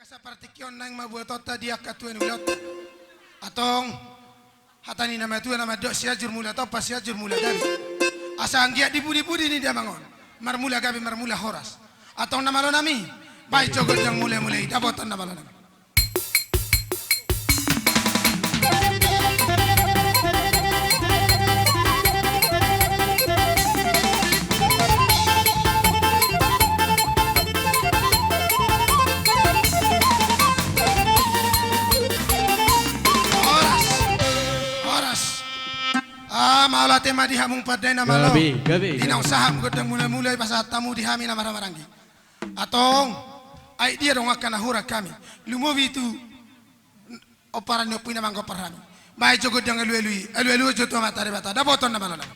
seperti kion nang mabuat tota dia katuen ulot atong hatani nama tuan nama dok siajur mula atau pas siajur mula gabi asa anggia dibudi-budi ni dia mangon marmula gabi marmula horas atau nama lo nami baik jogot yang mulai-mulai dapotan nama lo nami. Maula tema di hamung padai nama lo. Dina usaham godang mulai-mulai pasal tamu di hami nama maranggi. Atong ai dia dong akan ahura kami. Lumovi itu oparan yo puina mangko parami. Bai jogo dang elu joto matare bata. Dapoton nama lo.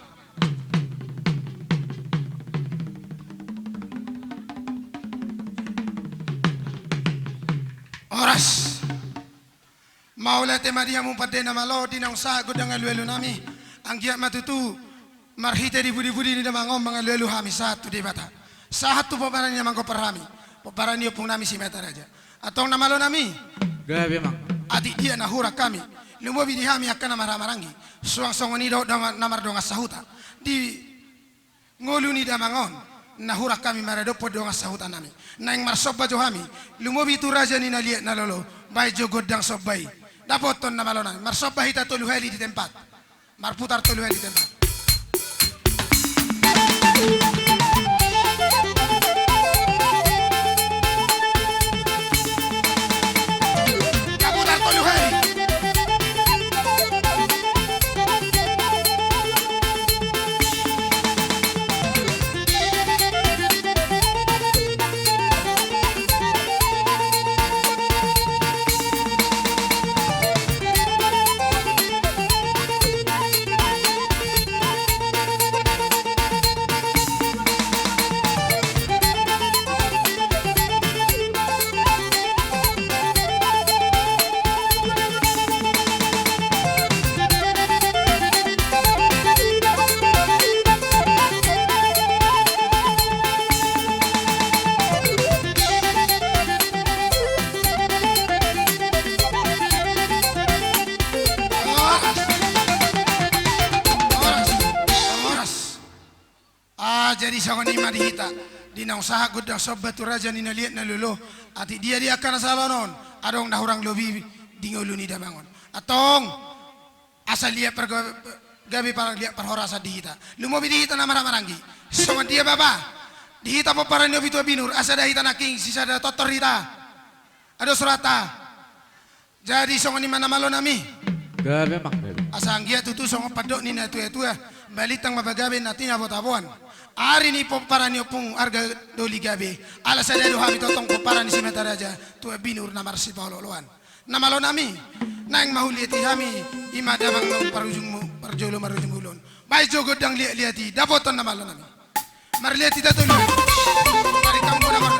Oras. Maula tema di hamung padai nama lo dina usaha godang elu nami. Anggia matutu marhite di budi-budi ni damangom mangalelu hami satu di bata. Satu paparan yang mangko perhami. Paparan yo pung nami si meter aja. Atau nama lo nami? Gabi mang. Adik dia nahura kami. Lumobi di hami akan nama marangi. Suang songoni do namar donga sahuta. Di ngolu ni damangon. Nahura kami maradopo donga sahuta nami. Naing marsoba jo hami. Lumobi tu raja ni naliet nalolo. Bai jo godang sobai. Dapoton nama lo nami. Marsoba hita tolu heli di tempat. Marputar tolu di tempat. Kaputar tolu heli. Jadi sangoni madihita dina usaha godang sobat tu raja ni naliet nalulu ati dia akan salonon adong dahurang lobi dingolu ni dabangon atong asal dia gabi parang dia perhorasa dihita lumobi dihita nama marangi sama dia baba dihita paparan yo bitu binur asa dahita naking sisa da totor hita ado surata jadi sangoni mana malo nami Gabi mang. asa anggia tutu songo padok ni na tu balitang mabagabe natin abotabuan. Hari ni paparan yo pung arga doli gabe. Ala sada do habi totong paparan ni simeta raja. Tu binur namar si pauloloan. Namalo nami. Nang mahuliati hami ima damang no parjolo marujung ulon. Bai jogo dang liati dapoton namalo nami. Marliati tatulu. Mari kambo namar.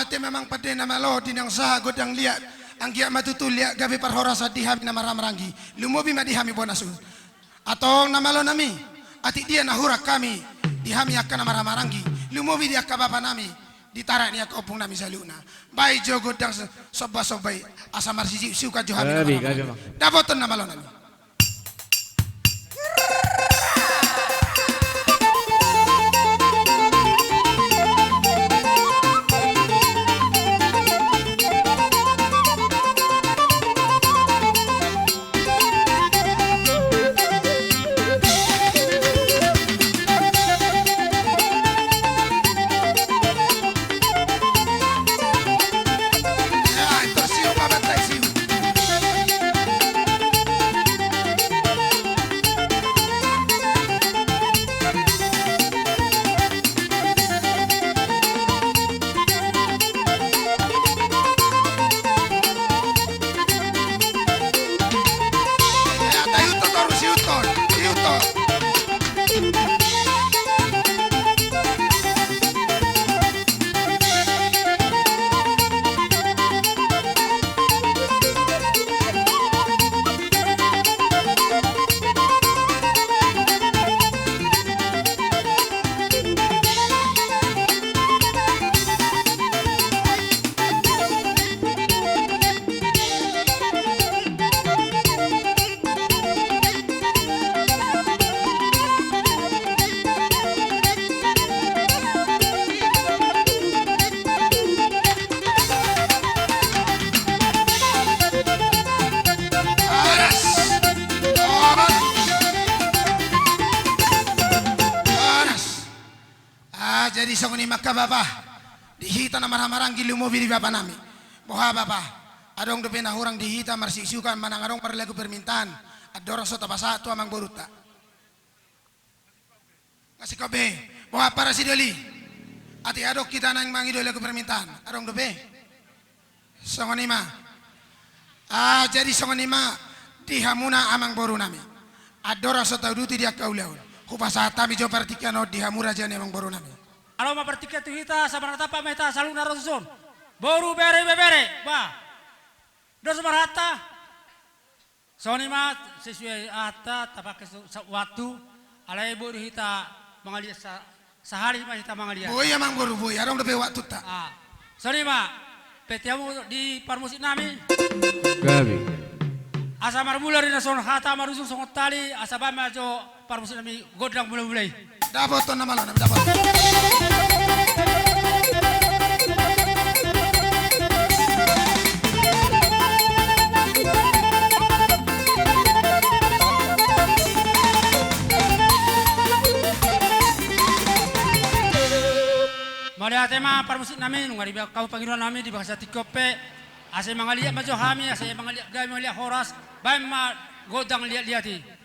malate memang pade na malo dinang saha godang liat anggia matutul liat gabi parhorasa dihami na maramarangi lumobi madihami bonasu atong namalo nami ati dia nahurak kami dihami akan na maramarangi lumobi dia kabapa nami ditarak ni opung nami saluna bai jogo dang soba-sobai asa marsisi suka johami na maramarangi dapoton namalo nami. Jadi songoni maka bapa dihita na marang gilumobi di bapa nami boha bapa adong dope na hurang dihita marsisukan manang adong parlagu permintaan adorong sota basa tu amang boruta kasih kobe boha para sidoli ati adok kita nang mangido lagu permintaan adong dope songoni ma jadi songoni ma dihamuna amang boru nami adorong sota duti dia kaulau hupasa tami jo partikano dihamura jane amang boru nami. Kalau mau bertiket tu kita sabar tapa meta salung narosun. Baru bere ba. Dos marata. Soni mat sesuai ata tapak waktu alai baru kita mengalir sehari mah kita mengalir. Boy amang baru boy arong depe waktu ta. Soni mat petiamu di parmusik nami. Gabi. Asa marmula rina son hata marusun songot tali asa bama jo parmusik nami godang mulai. Dapoton nama lo dapat. Malihat tema parmusik nami nungari kau panggilan nami di bahasa tikope asa mangaliat majo hami asa mangaliat gami mangaliat horas baim ma godang lihat-lihati.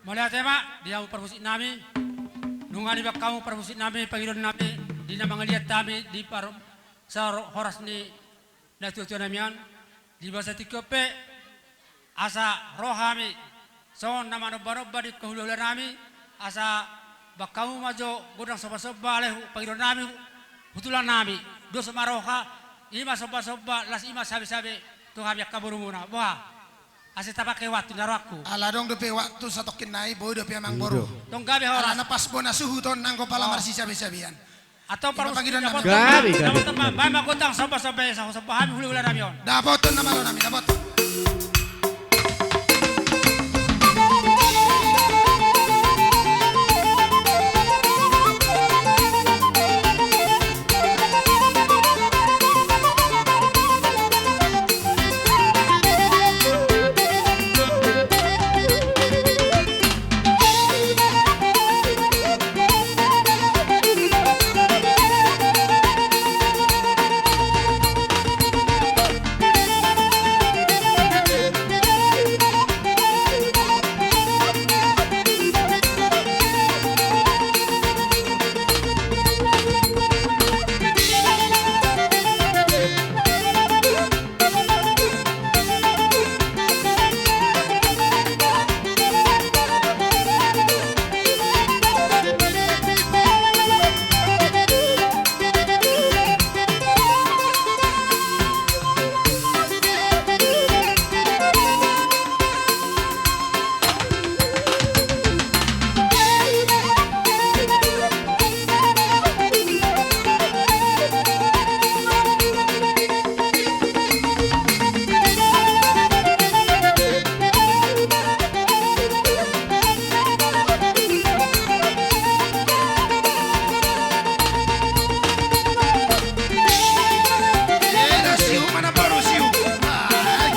Malihat tema dia permusik nami nungani bak kamu permusik nami panggilan nami di nama ngeliat kami di parum horas ni natutu namian di bahasa tikope asa rohami son nama noba-noba di kahululan nami asa bak kamu majo godang soba-soba aleh panggilan nami hutulan nami dosa maroha ima soba-soba las ima sabe-sabe tu habiak kaburu muna boha Asa tapake waktu naro aku. Ala dong depe waktu satokin nai boy depe amang boru. Tong gabi Ala horas. napas bona suhu ton nangko pala marsi sabi-sabian. Atau Iba pagi permusikan doon dapat namin. Gabi, dapat gabi. teman. Bay magutang sampai sa bahan huli-huli namin yon. Dapoton na malo nami, dapot. Siu mana baru siu. Ay.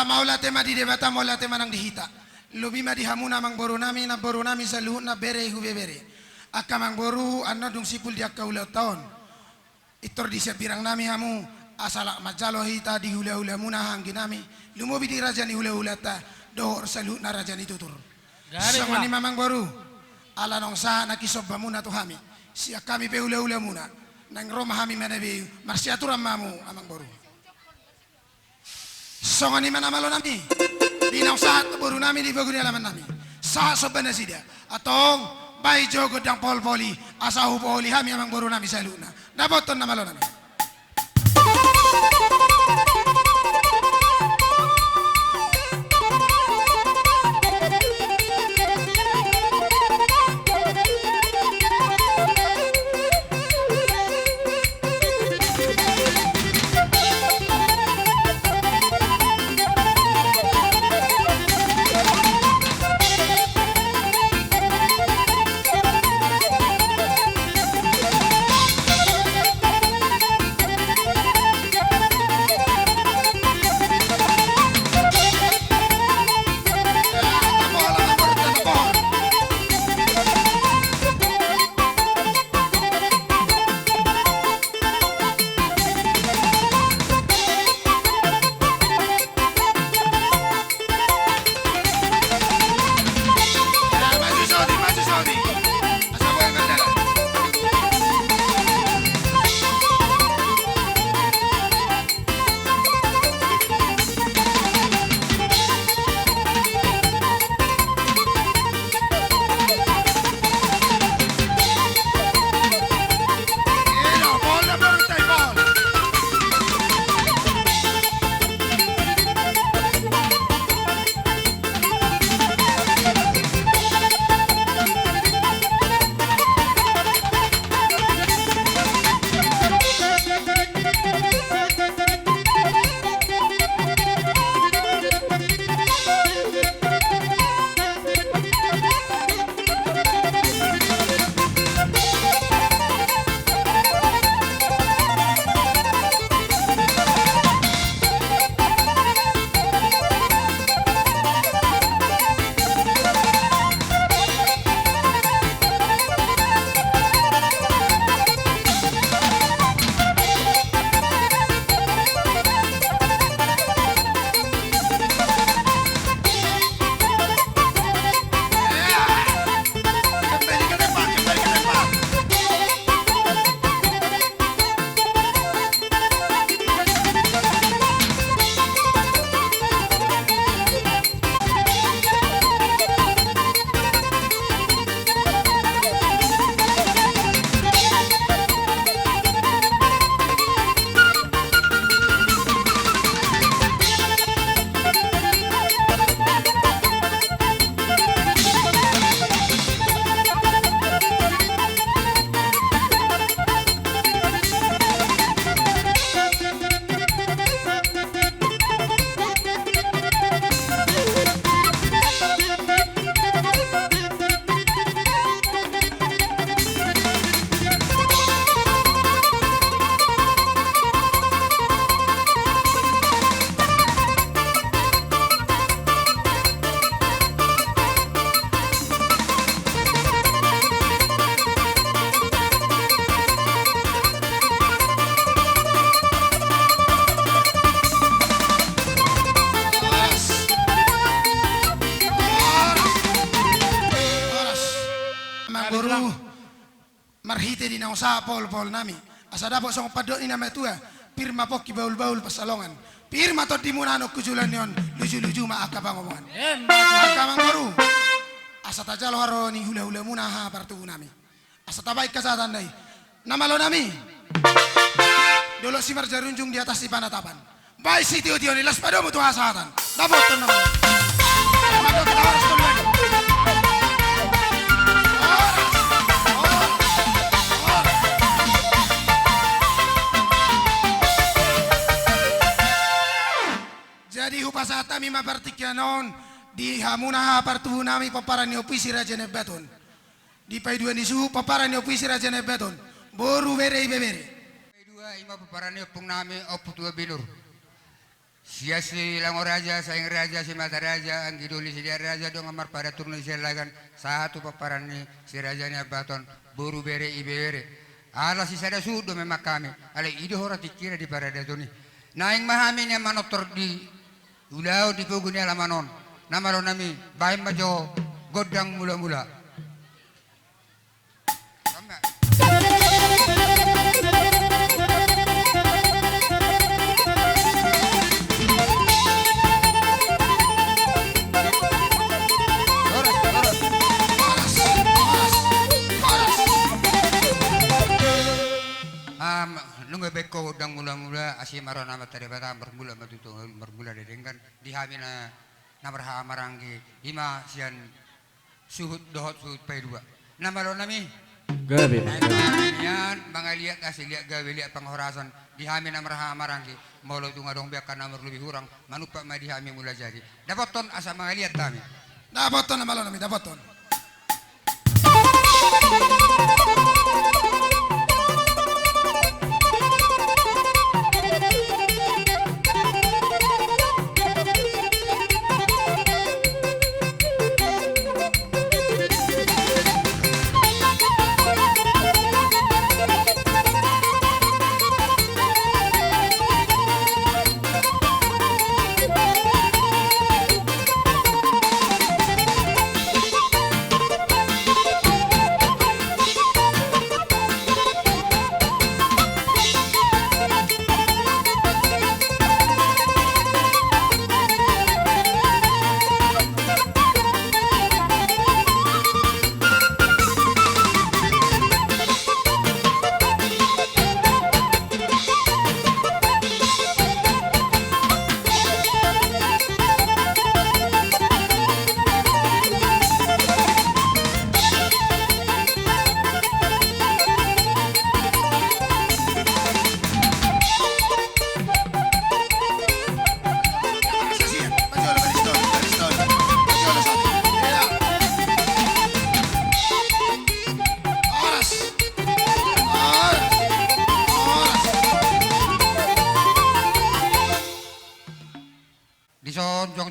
Maula tema di debata maula tema nang dihita. Lubi ma dihamuna mang boru nami sa luhut na bere hubebere. Aka mang boru anna dung sipul di akka ulau taon. Itor di sepirang nami hamu asala majalo hita di hula-hula muna hanggi nami. Lumubi di raja ni hula-hula ta dohor sa luhut na raja ni tutur. Sama ni mamang boru ala nong sa nakisob muna tu hami. Siya kami pe hula-hula muna. Nang Roma hami manabi marsiaturam mamu amang boru. Songo ni mana malo nami. Dinaw saat boru nami di baguni alaman nami. Sa soban na sida. Atong bay jogo dang pol-poli asa hupoli hami amang boru nami sa luna. Naboton na malo nami. marhite di nausa pol nami asa dapat song padok ni nama tua pirma poki baul pasalongan pirma tot dimunano kujulan yon luju ma akabang omongan akabang baru asa tajalo haro ni hula muna ha partu nami asa tabaik kasatan dai nama lo nami dolo si marjarunjung di atas si panatapan bai si tio ni las padomu tu hasatan dapat ton nama madok kita harus tolong jadi hupasata mi mapartikyanon di hamuna partu nami paparan ni opisi raja nebaton di paiduan di suhu paparan ni opisi raja nebaton boru bere paidua ima paparan ni opung nami oputua binur sia si lango raja saing raja si mata raja anggiduli si dia raja dong amar pada turun silagan satu paparan ni si raja ni abaton boru bere ibere ala si sada sudo memang kami ala ide hora tikira di parada tuni naing mahami ni manotor di ulau di puguni alamanon nama lo nami baim majo godang mula-mula nunggu beko udang mula-mula asyik marah nama tadi bata bermula dedengkan dihamina namarha maranggi ima sian suhut dohot suhut paidua nama lo nami Gabi. yan mangaliat asih liat gawe liat penghorasan dihamin namarha maranggi molo tu ngadong biakan namar lebih hurang manupak ma dihami mula jadi dapat ton asa mangaliat kami dapat ton nama lo nami dapat ton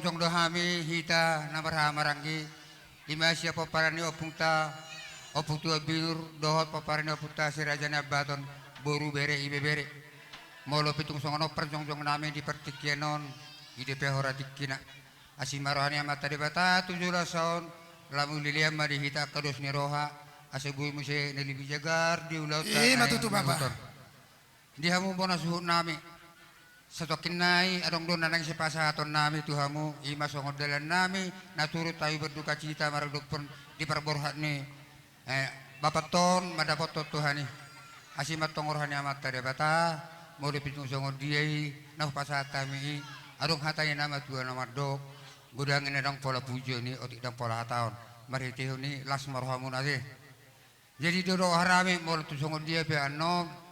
jong dohami hita namarha maranggi ima siapa parani opungta opungtua binur dohot paparani opungta si raja baton boru bere ibe bere molo pitung songono perjong nami di pertikienon ide pehora tikina asimarani amata de bata 17 tahun lamu liliam di hita kados ni roha asebui muse nelibi jagar di ulau matutu bapa di hamu bona suhu nami setokin nai adong don nanang sepasaton nami tuhamu ima songodelan nami naturut tayu berduka cita maraduk pun diperborhat ni bapak ton madapot tuhani asimat tongorhani amat tade bata mau dipitung songod diai nah pasatami adong hatanya nama tua nama dok gudang ini dang pola pujo ni otik dang pola hataon mari tihu ni las marhamun ade jadi dodo harami mau tu songod dia pe anom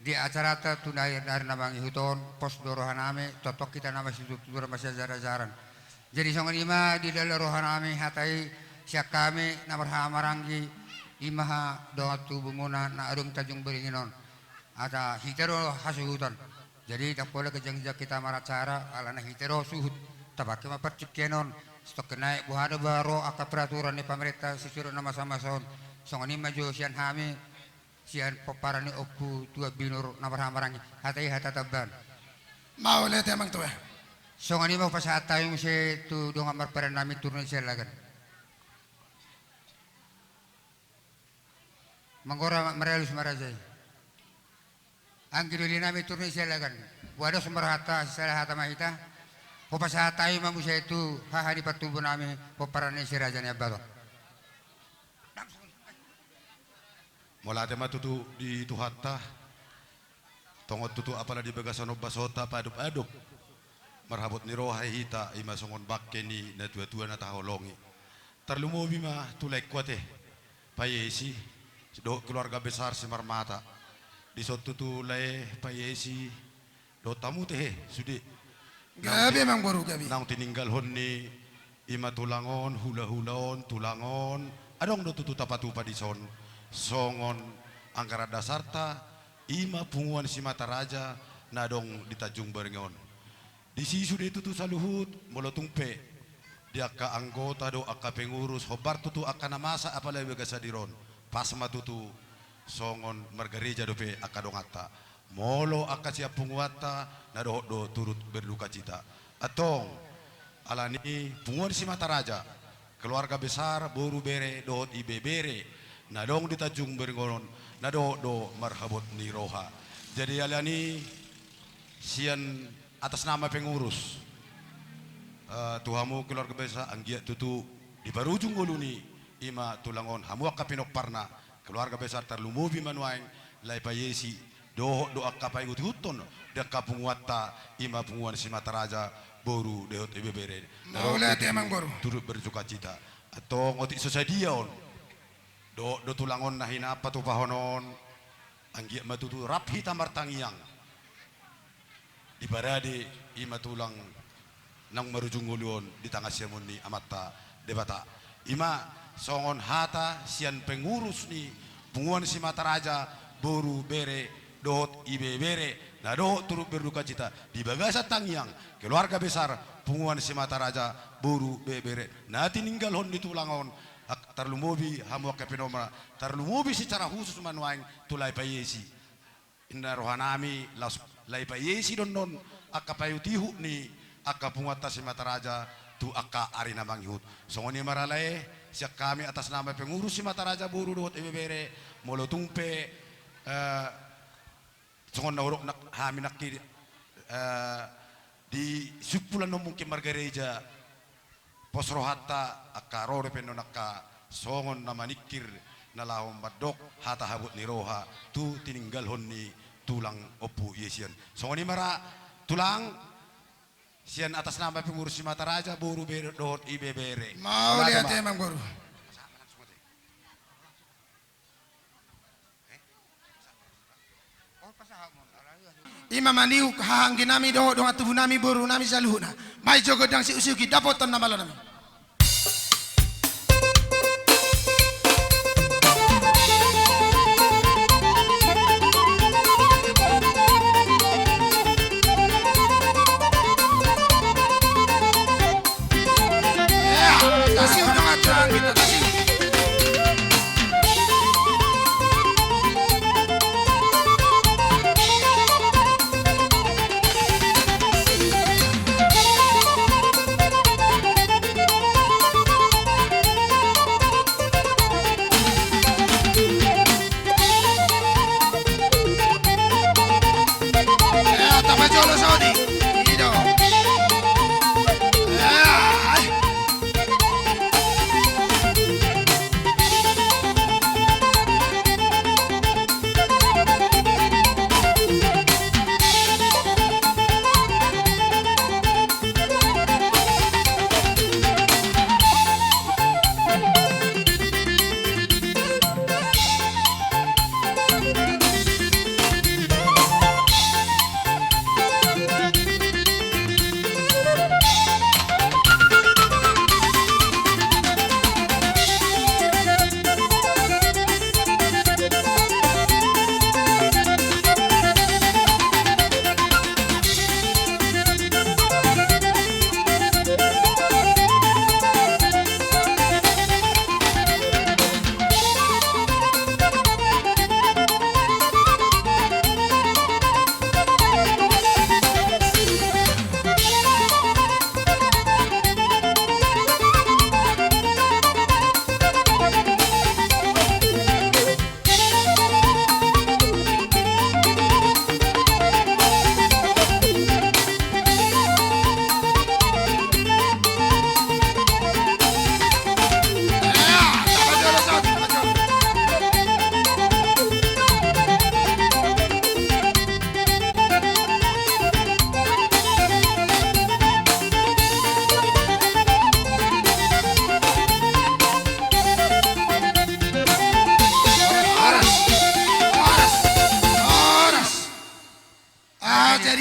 di acara tunai dari nabangi huton pos dorohaname totok kita nama situ dura masih jaran jadi songon ima di dalam rohaname hatai siak kami namarha maranggi imaha doa tu bumuna na adung tajung beringinon ada hitero hasil hutan jadi tak boleh kejang-jang kita maracara ala na hitero suhut tabake mapercikenon stok naik buhada baro aka peraturan ni pemerintah sisiro nama sama songon ima jo sian hami sian paparani opu tua binur namarhamarang hatai hatataban mau lihat emang tuh songani mau pas hatai muse tu dong amar paran nami turun silagan Manggora merelus marajay. Ang ginuli namin turno isilagan. Wado sumarhata sila hata mahita. Popasa tayo mamusya itu hahani patubo namin poparani si Raja ni Abato. Mula tema tutu di tuhatta. Tongot tutu apala di bagasan basota padup-adup. Marhabot ni rohay hita ima songon bakke ni na tua-tua na taholongi. Terlumobi mah tulek kuate. Payesi do keluarga besar si Marmata. Di sotu tu lay payesi do tamu teh sudi. Gabi mang boru gabi. Nang tininggal honni ima tulangon hula-hulaon tulangon adong do tutu tapatupa di son songon angkara dasarta ima punguan si Mataraja nadong di Tanjung Berengon. Di sisu de tutu saluhut molo tungpe dia ka anggota do aka pengurus hobar tutu aka namasa apalagi begasa diron pas matutu songon margareja dope aka dongata molo aka siap punguata na do turut berduka cita atong alani punguan si Mataraja keluarga besar boru bere dohot ibe bere na dong di Tanjung Berengon na do marhabot ni roha jadi alani sian atas nama pengurus tuhamu keluarga besar anggia tutu di barujung goluni ima tulangon hamu akka pinok parna keluarga besar terlumubi manuaing lai payesi do akka pay huton da kapunguata ima punguan si Mataraja boru deot ebebere Maula te mang boru. turut bersuka cita atau ngoti sosadiaon do tulangon nahina apa tu pahonon anggia matutu raphi tamar tangiang di barade ima tulang nang marujung nguluon di tangga siamun ni amata debata ima songon hata sian pengurus ni punguan si Mataraja boru bere dohot ibe bere na dohot turut berduka cita di bagasa tangiang keluarga besar punguan si Mataraja boru bere na tininggal hon di tulangon terlumubi hamu ke penomra terlumubi secara khusus manuaing tulai payesi inna rohanami lai payesi don akka payutihu ni akka punguata si Mataraja tu akka arina manghut songoni maralae siak kami atas nama pengurus si Mataraja buru dohot ebebere molo tungpe songon naurok nak hami nakki di supulan mungkin margareja posrohata akka rore peno nakka songon nama nikir nalahom badok hata habut ni roha tu tininggal honni tulang opu yesian songoni mara tulang sian atas nama pengurus si Mataraja boru bere dohot ibe bere Maula te mang boru. Ima maniu hahanggi nami dohot dong atubu nami boru nami saluhuna. Mai jogo dang si usuki dapotan nama nami. Kasih dong acuan kita kasih.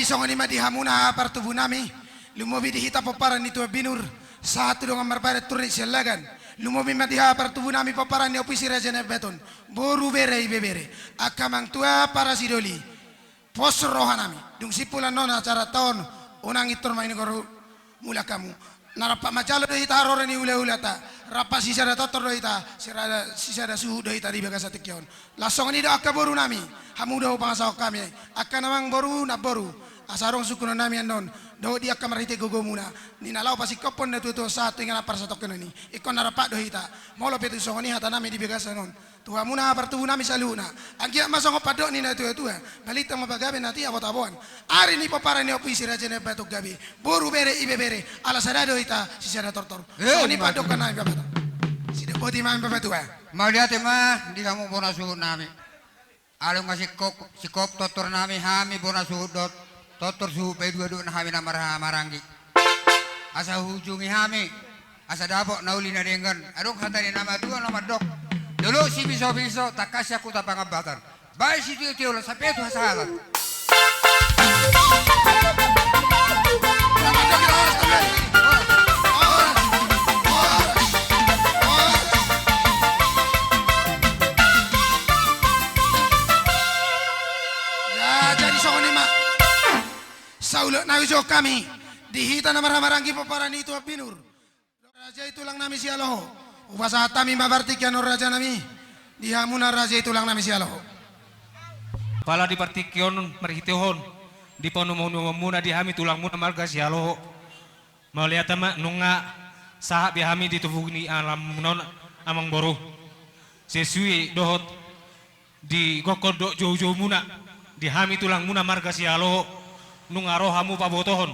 songo ni madi hamuna partubu nami lumobi di hita paparan itu binur satu dengan marbaret turni selagan lumobi madi ha partubu nami paparan ni opisi raja beton boru bere ibebere akamang tua para sidoli pos rohanami dung sipulan nona acara tahun unang itor main koru mula kamu narapa macalo do hita harore ni ula ta rapa sisa da totor do hita sisa da suhu do hita di bagas atikyon lasong ni do akaboru nami hamu do pangasa kami akan namang boru na boru asarong sukuno nami anon do dia kamarite gogo muna ni nalau pasi kopon na tuto satu ingana par satu kenoni ikon narapa do hita molo petu song ni hata nami di bagas anon tuha muna partubu nami saluna angkia masong padok ni na tuha balita mabagabe nanti abot aboan ari ni papara ni opisi raja ne batok gabi boru bere ibe bere ala sadado hita sisana tortor so ni padok kana ibe batok sida boti main babatua Malihat mah di kamu bona suhut nami. Alung ngasih sikop totor nami hami bona suhut dot totor suhu pedua dua na hami namar marangi. Asa hujungi hami asa dapok nauli na dengan. Aduk hatani nama dua nama dok. Dulu si biso tak kasih aku tak pangabatan. Baik si tio lah sampai itu hasalat. Saulo nawiso kami dihita na maramaranggi paparani itu apinur raja itu lang nami sialoho ubasa tami mabartikyan or raja nami dihamuna raja itu lang nami sialoho pala di partikyon marhitihon di panumun muna dihami tulang muna marga sialoho malihat ama nunga sahab dihami ditubugni alam non amang boru sesuai dohot di gokodok jauh-jauh muna dihami tulang muna marga sialoho nung arohamu pabotohon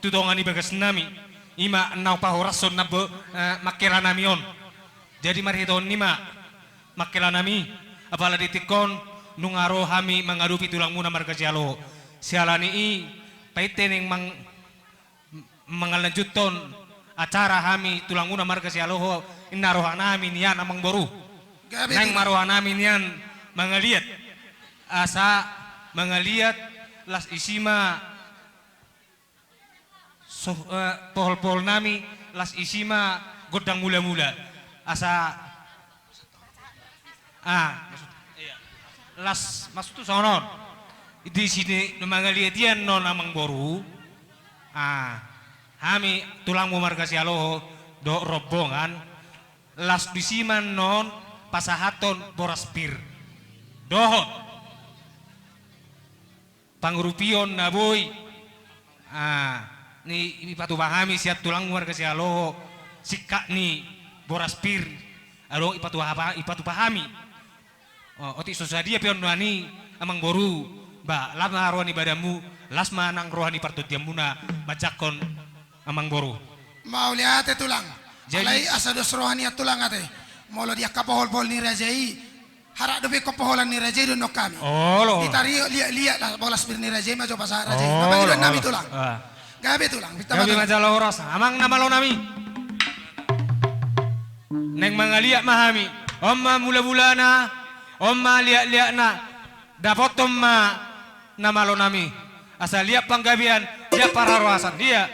tutongani bagas nami ima nau pahorason nabo makela namion jadi mariton nima makela nami apala ditikon nung arohami mengadupi tulang muna marga sialo sialani i paiteneng mengalanjuton acara hami tulang muna marga sialo inarohan nami nian amang boru nang marohan nami nian mangaliat asa mangaliat las isima pohol-pohol nami las isima godang mula-mula asa las maksud tu sonon di sini mangaliatian non amang boru hami tulang mu marga sialoho do rombongan las disiman non pasahaton boraspir dohot pangrupion naboy ni patu bahami siat tulang warga sialo sikak ni boraspir alo ipatu pahami oti sosadia pion nani amang boru ba lama rohani badamu lasma nang rohani partutiam muna bacakon amang boru mau lihat tulang Jadi- alai asados rohani tulang ate molo dia kapohol-pohol ni rajai harak dobe kapoholan ni rajai don kami oh ditari lihat lah bola spir ni rajai maju pasar rajai apa nami tulang gabe tulang Gabi majalah oras amang nama lo nami neng mangaliak mahami omma mula-bulana omma liak-liak na dapat omma nama lo nami asal liak panggabian liak para roasan dia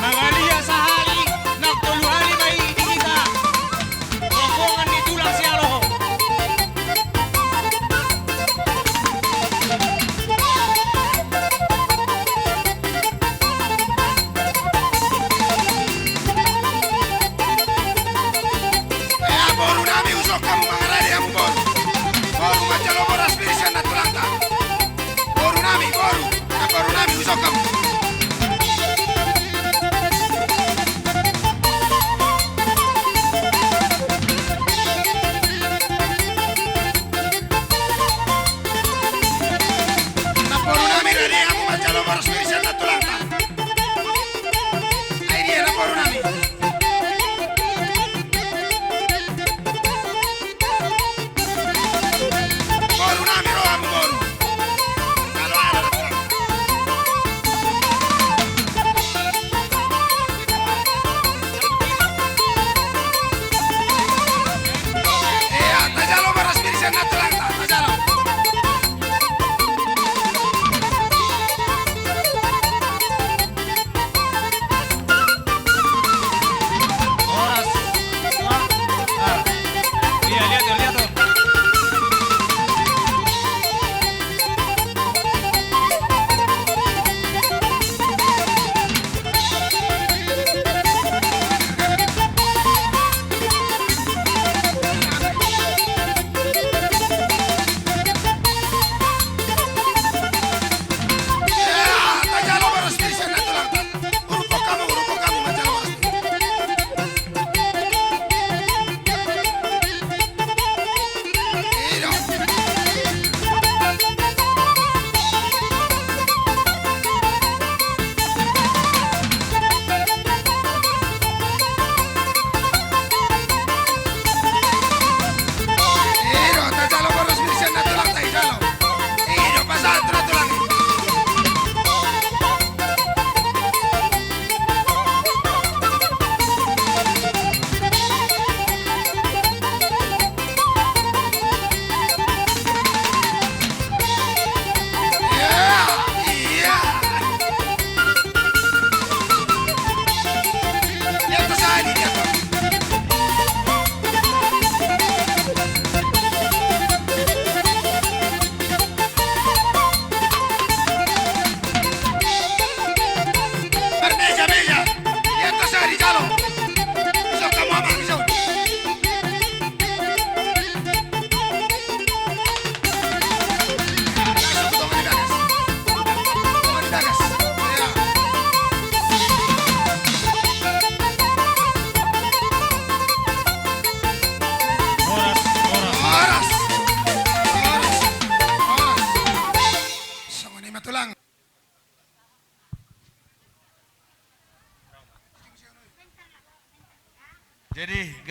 Mangalia sahali nak tuluhali mai kita rombongan di tulang sialoho boru nami usok kamu mangarade kamu boru macam lo boras spir sana tulang tak boru nami usok kamu boru nami rade kamu macam lo boras spir sana tulang tak ai dia boru nami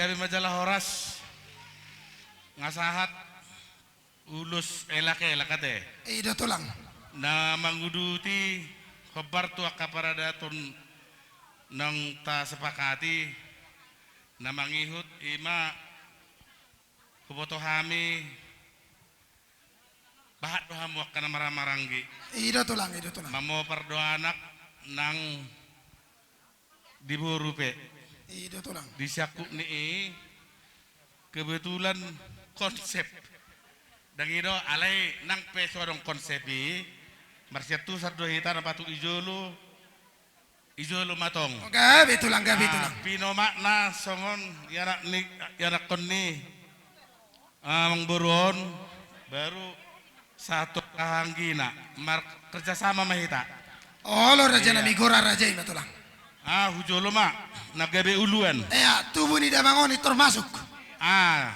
gabi majalah Horas ngasahat ulus elake elakate Ida tulang. na manguduti kabar tu akaparadaton nang ta sepakati na mangihut ima kuboto hami bahat dohamu kana maramaranggi Ida tulang, ida tulang. mamo pardoa anak nang diburupe Ida tulang. di Syaku ni kebetulan konsep dangido alai nang peso dong konsepi marsiatu sardo hita na patu ijolo matong Gabi tulang, gabi tulang. pino makna songon yarak ni yarak konni mang buron baru satu kahanggina mar kerjasama mahita Oh, lo raja na migora raja ima tulang. hujolo mak nagabe uluan Tubuh ni damangon itor masuk.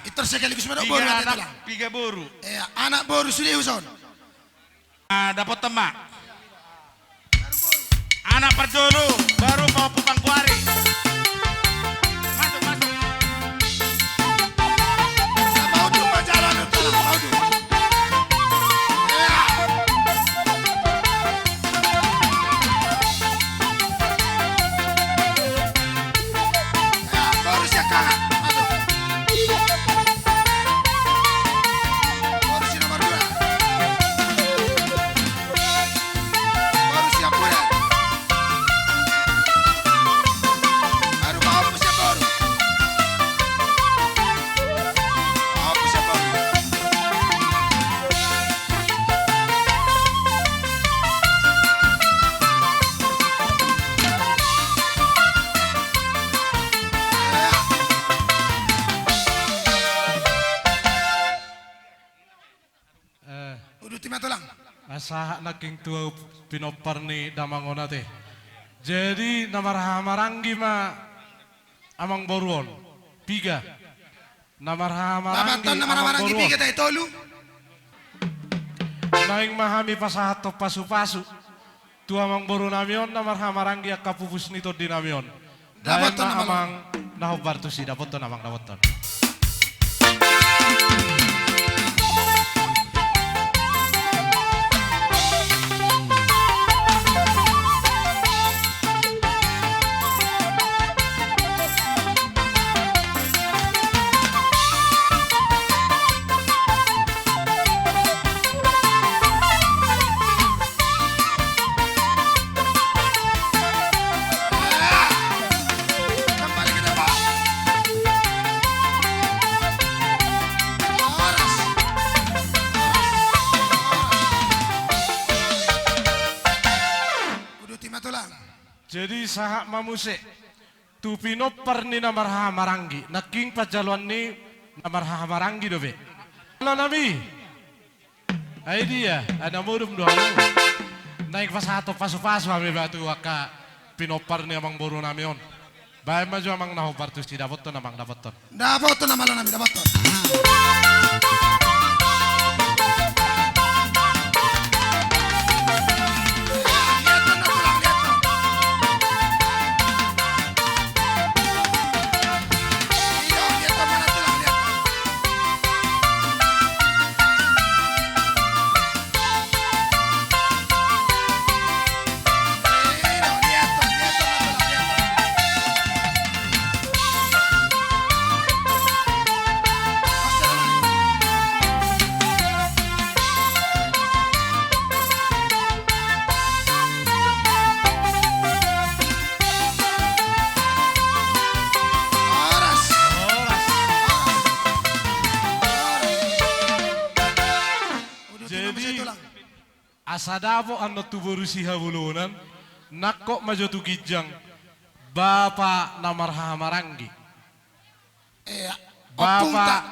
Itor sekaligus mana boru tiga ada anak tulang. tiga boru Anak boru sudah uson. dapat temak anak perjolo baru mau pupang kuari masuk Mau cuma jalan tulang, mau cuma. Baru siap kakak. Masuk. Baru si nomor 2. Baru siap bulan. Baru mau siap baru. Mau siap baru. Udah timah tulang. Asa naging tua pinopar ni damangon ate. Jadi namarhamaranggi ma amang boruon. Piga. Namarhamaranggi Babatan nama amang orang boruon. gibi kita tolu. Naing mahami pasahato pasu-pasu. Tu amang boru namion namarhamaranggi akapupus nito di namion. Dapat Dapat ton nama amang nahobartusi dapat ton amang dapat ton. Kembali ke depan. Horas. Udah timah tulang. Jadi sahak mamuse. Tu pinopar ni namarhamaranggi. Naging pajaluan ni namarhamaranggi dobe. Halo Nabi. Ay dia, ada murum doang. Naik pasahato pasu-pasu kami batu waka pinopar ni amang boru namion. Baik maju amang nahobartus di dapat ton amang dapat ton. Dapat tuh nama lo nami dapat tuh. Lihat tuh tulang lihat tuh. Iya lihat tuh mana tulang lihat tuh. Iya lihat tuh mana tulang lihat tuh. Horas. Udah Jadi- timah tulang. Asadabo ano tu boru siha bulunan. Nakko maju tu gijang. Bapa namarhamaranggi. Opung Bapak. tak.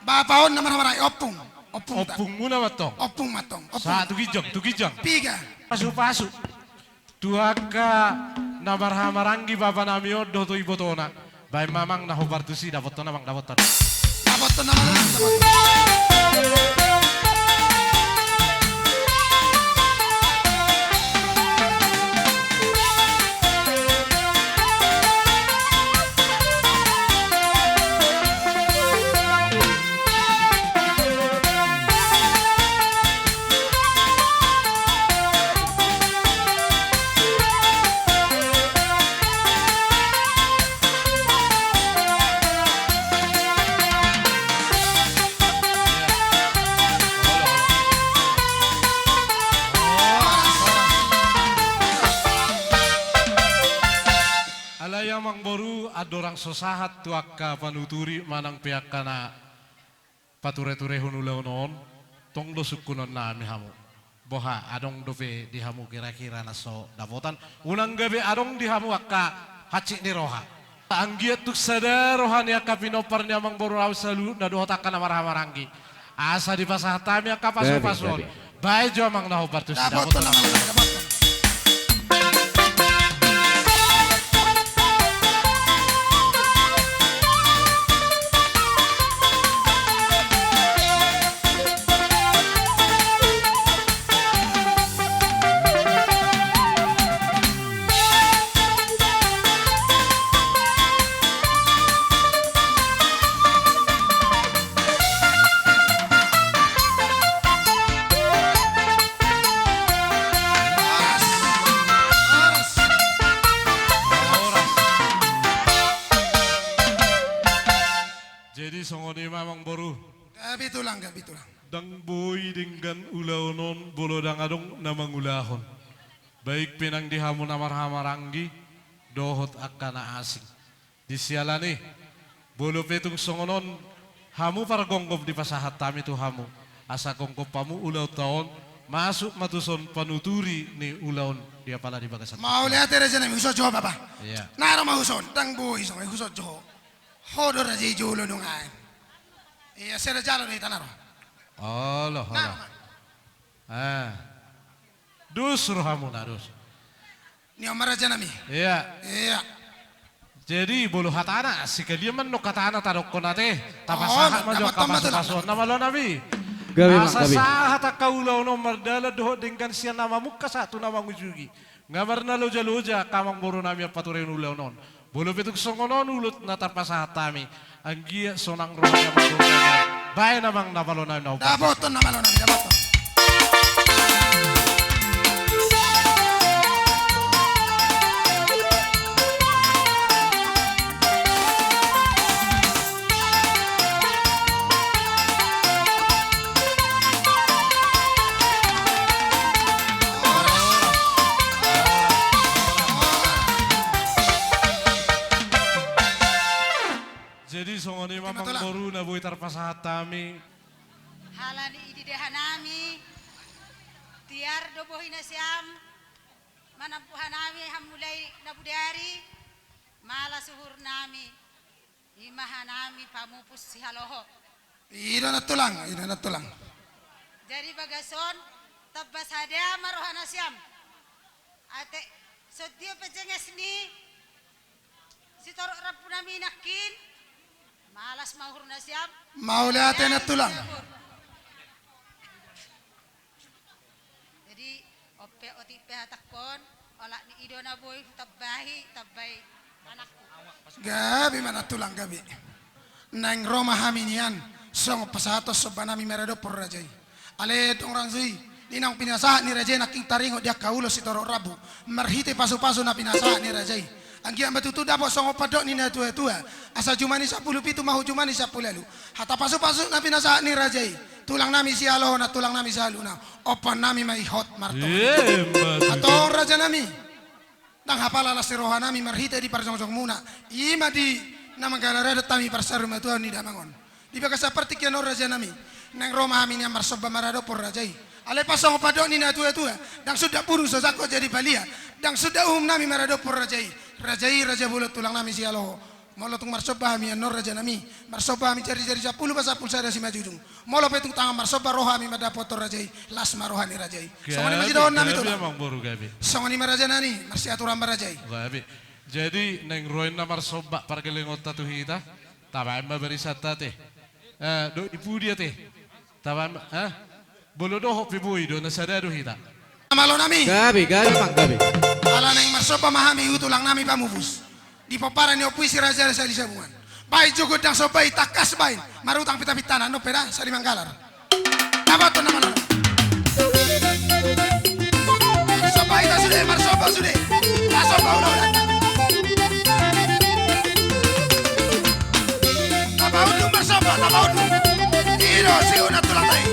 Bapak on nama opung. Opung tak. Opung muna mato. Opung matong. Opung. Sa tu gijang. Piga. Pasu-pasu. Tuaka namarhamaranggi bapa namio doto ibotona. Baik mamang nahobartusi dapat ton amang dapat ton. Dapat tuh nama dapat tuh. adorang sosahat tuaka panuturi manang pihak kana pature-ture hunulaunon tong dosukunon nami hamu. Boha adong dove di hamu kira-kira naso dapotan unang gabi adong di hamu akka hacik ni roha. Anggiat tuk sadar rohani akka pinopar ni amang borau salu na dohota kana marah-maranggi. Asa di pasatami akka pasu-pasuon. Baik jo amang naho partus Dapoton na malon dapoton. Jadi songoni mamang boru Gabi tulang, gabi tulang. dang boy dengan ulaunon bolodang adong namang ulahon. Baik pinang dihamu namar-hamaranggi dohot akana asing. Disialani bolo petung songonon hamu para gongkop di pasahat tami tu hamu. Asa gongkop pamu ulau taon masuk matuson panuturi ni ulaun dia pala di bagasan. Mau lihat raja nami husot joho baba. Iya. Nara mau huson, dang boy song husot joho. Hodor raja jolo nungan. Iya sera jalo ni tanaro. Allah Allah. Dusur hamu narus. Ni omar raja nami. Iya. Iya. Jadi bolu hatana si dia man no katana tarok konate Oh, tapasahat majo dapat tambah kapasu nama lo nabi. Gabi mang Asa gabi. sahat akaulau no mardala doho dengan sian nama muka satu nama ngujugi. Ngamar na loja kamang boro nami pature ulau non. Bolu petuk songonon ulut natar pasahat tami. Anggia sonang rohnya magdongana. Bae namang napalo na no. Dapoton na malon nami, dapoton. Jadi songoni mamang Betul lah. boru na boy tar pasahat tami. Halani ididehan nami, tiar dobohin na siyam, manampuhan nami hamulay na budari, mala suhur nami, imahan nami pamupus si haloho. Ida na tulang, ida na tulang. Jadi bagason, tabbas hadea marohan na siyam. Ate, so dia pejenges ni, si torok rapu nami nakin, malas mahur na siyam. Mau lihat na tulang. Jadi ope oti pehatakon olak ni ido na boy tabai anakku. Gabi mana tulang gabi. Nang Roma haminian song pasatos sobanami merado por rajai. Ale tong rangzui ninang pinasa ni rajai naking taringo dia kaulo si toro rabu. Marhite pasu-pasu na pinasa ni rajai. Anggia batutu dapo song opadok ni na tua-tua. Asa jumani 10 pitu mahu jumani 10 lalu. Hata pasu-pasu na pinasa ni rajai. Tulang nami si alo na tulang nami saluna. Opan nami mai hot marto. Atong raja nami. Nang hapala la si roha nami marhite di parsong-song muna. Ima di namang galarada tami parsarum tuan ni damangon. Di baga seperti kiano raja nami. Nang Roma amin yang marsoba marado por rajai. Ale pasong padok ni na tua-tua. Dang sudah puru sosako jadi balia. Dang sudah nami marado por rajai. Rajai raja bulat tulang nami si alo. Molo tung marsoba ami anor raja nami. Marsoba ami jari-jari 10 pasapul sada si majudung. Molo petung tangan marsoba roha ami madapoto rajai. Las marohani rajai. Songoni masih daun nami tulang. Mamang boru gabi. Songoni maraja nani. Masih aturan marajai. Gabi. Jadi neng roin namar sobak pargelengot tatu hita. Taba emba berisata teh. Do ipu dia teh. Taba bolo do hop ibu do nasada do hita. Malo nami. Gabi mang gabi. Ala neng marsoba mahami utulang nami pamubus. Di papara ni opuisi raja sa lisabuan. Bai jugod dang sobai takas bain. Marutang pita-pitana no pera sa limang galar. Nabato naman ano. Sobai ta sude, marsoba sude. Nasoba ulah. Tabaudu marsoba, tabaudu. Iro si una tulang tay.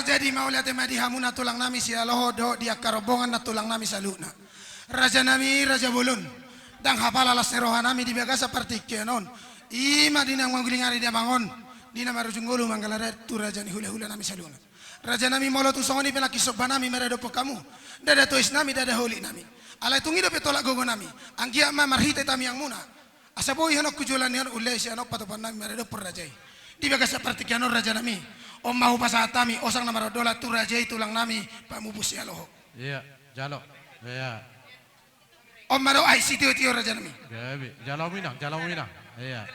jadi mau lihat madihamu na tulang nami si aloho do dia karobongan na tulang nami saluna. Raja nami raja bulun. Dang hapalalas neroha nami di bagasa partikenon. Ima dinang manggulingari dia bangon. Dina marujunggulu manggalada tu raja ni hula-hula nami saluna. Raja nami molo tu songoni pelaki sobba nami merado kamu. Dada tois nami dada holi nami. Alai tungi do petolak gogo nami. Anggia ma marhite tami yang muna. Asaboi hanok kujulan yan ulai si anok patopan nami merado per rajai. Di bagasa partikenon raja nami. Om mahu pasatami osang nama dola tu rajai tulang nami pamubus ya loho. Iya, jalo. Iya. Om maro ai sitio raja nami. Gabi, jalo minang. Iya.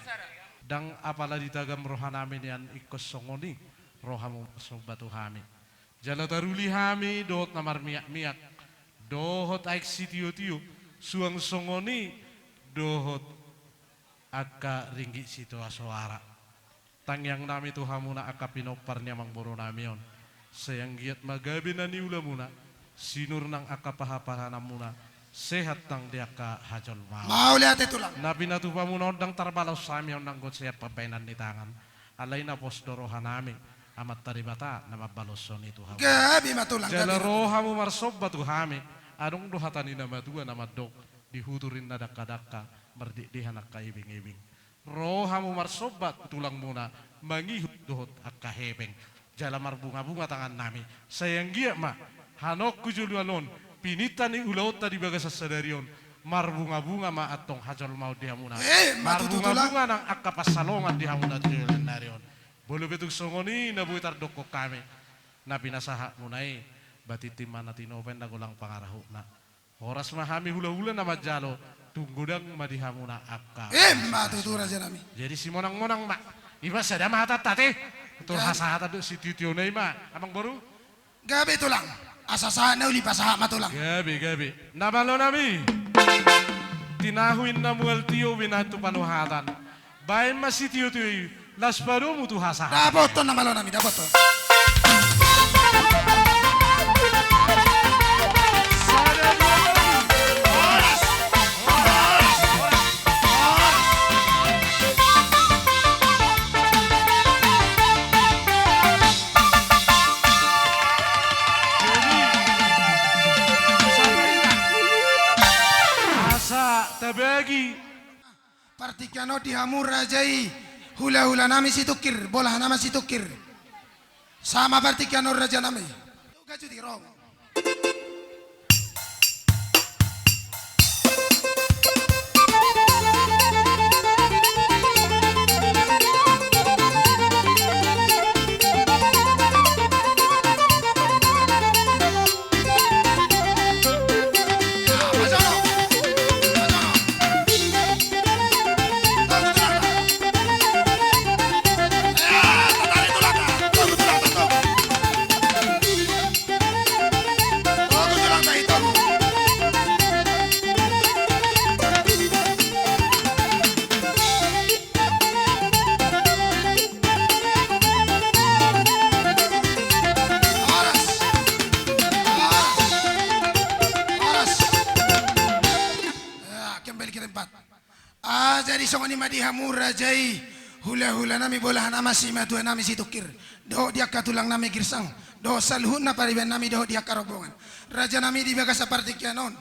Dang apala ditagam rohanami nian ikos songoni rohamu sobatu hami. Jalo taruli hami dohot namar miak. Dohot aik sitio suang songoni dohot akka ringgi situ aswara. Tangyang nami tuhamuna akapinoparnya mangboro namion. Sayang giat magabi na niula muna. Sinur nang akapahapahanam muna. Sehat tang diaka hajol mau. Mau lihat itu lang. Nabi na tupamuna odang tarbalaw samion nang got siya pabainan ni tangan. Alay na posdorohan nami. Amat taribata na mabaloson itu hamu. Gabi matulang. Jala rohamu marsob batu hami. Anong dohatan ni namadua namadok. Dihuturin na dakka-dakka. Merdikdihan akaibing-ibing. Rohamu marsobat tulang muna mangihut dohot akka hebeng jala marbunga-bunga tangan nami sayang gia ma hanok kujuluanon pinitan ni ulaut tadi bagasa sadarion marbunga-bunga ma atong hajol mau dia muna marbunga-bunga nang akka pasalongan dia muna tujulan bolu betuk songoni na buitar doko kami na pinasaha munai batitim mana tinopen na gulang pangarahu na oras mahami hula-hula na majalo tunggudang madihamuna akka. Matutu raja nami. Jadi si monang-monang mak. Iba sada mahatat tate. Betul hasahata do si titio na ima. Abang baru? Gabi tulang. Asasa na uli pasaha matulang. Gabi. Namalo nami. Tinahuin na mual tiyo binatu panuhatan. Bayan mas si tio tiyo. Las baru mutu hasaha. Dapat to namalo nami. Dapat to. Tabagi Partikiano dihamur rajai hula-hula nami situkir bola nama situkir sama partikiano raja nami gaju di rong. Jadi songoni madihamur rajai hula-hula nami bola nama si matu nami situkir do dia katulang nami girsang do salhun na pariban nami do dia karobongan raja nami di bagas partikianon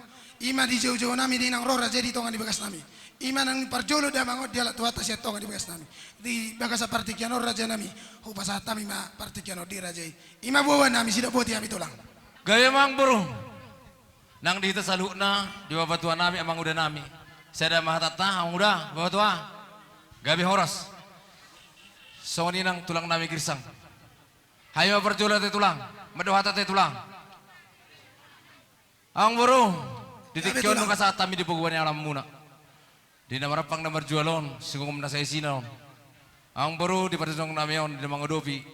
ima di jauh-jauh nami di nang roh raja di tongan di bagas nami ima nang parjolo da mangot dia la tuata sia tongan di bagas nami di bagas partikianon raja nami hupasa tami ma partikianon di rajai ima bawa nami sido boti ami tulang gaya mang bro nang di saluna di babatuan nami amang udah nami saya mahatata ang udah bawa tua gabi horas songoni nang tulang nami girsang hayo perjula te tulang medohata te tulang ang buru ditikyon nung kasat kami di puguan yang alam muna di namarapang namar jualon sigong na sa isinaon ang buru di perjong nami on di mga dopi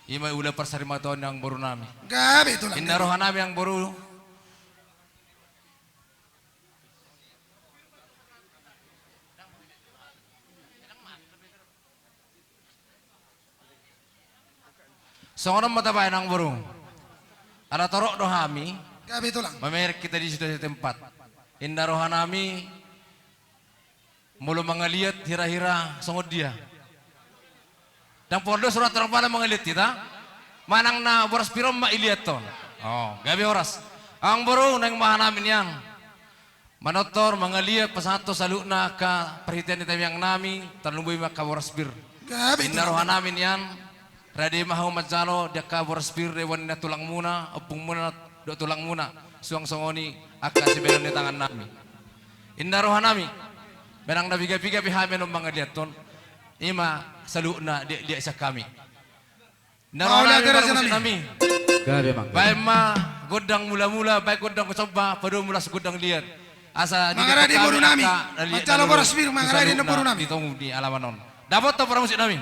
ima ula persarimaton yang buru nami gabi tulang inarohan nami ang buru Songonom matabayan ang burung. Ada torok dohami. Gabi tulang. Mamerek kita di sudah tempat. Indah rohanami. Mulu mengeliat hira-hira songod dia. Dan pordo surat terang pada mengeliat kita. manang na boras pirom ma iliaton. Oh, gabi horas. Ang boro nang mahanamin yang manotor mangaliat pasato saluna ka perhitian ita yang nami tanumboy maka boras bir. Gabi Inaruhan namin yan. Ready mahaw madsalo dia ka boras bir rewan na tulang muna, opung muna do tulang muna. Suang songoni akka si benon ni tangan nami. Inaruhan nami. Benang nabiga-biga pihamen ng mga liaton. Ima saluna dia isa kami. Naruhan namin nami. Gabi mang. Baik ma godang mula-mula, baik godang kecoba, pada mula segudang liat. Asa Mangaradi baru nami. Macalo boras bir mangaradi na baru nami. Ditunggu di alamanon. Dapat to para musik nami.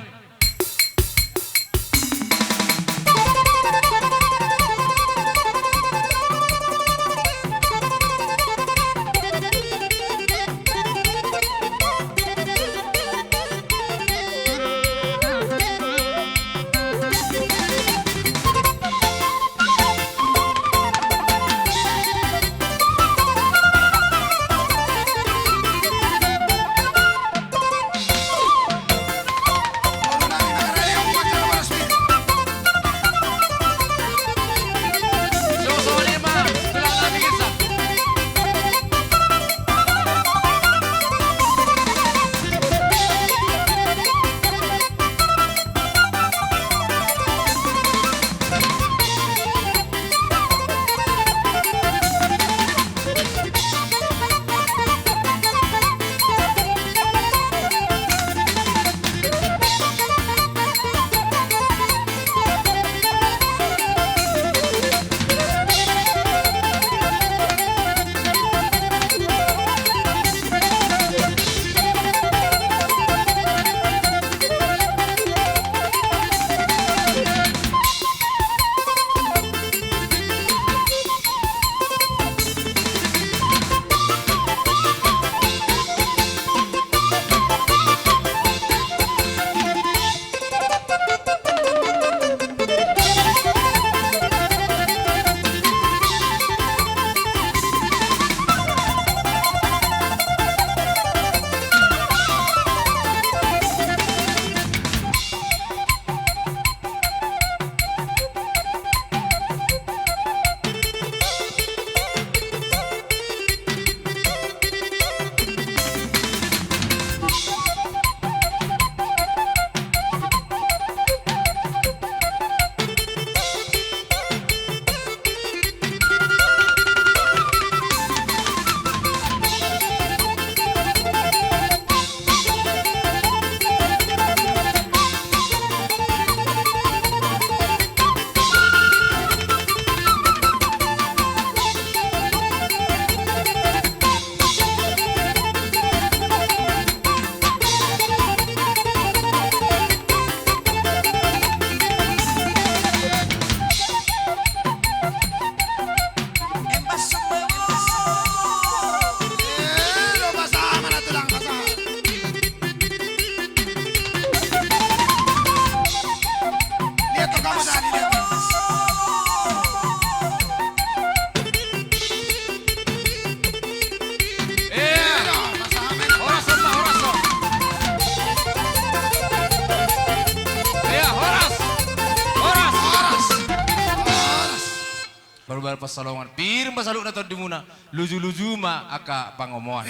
Pasalongan pir pasaluk na to di muna luju-luju ma aka pangomoan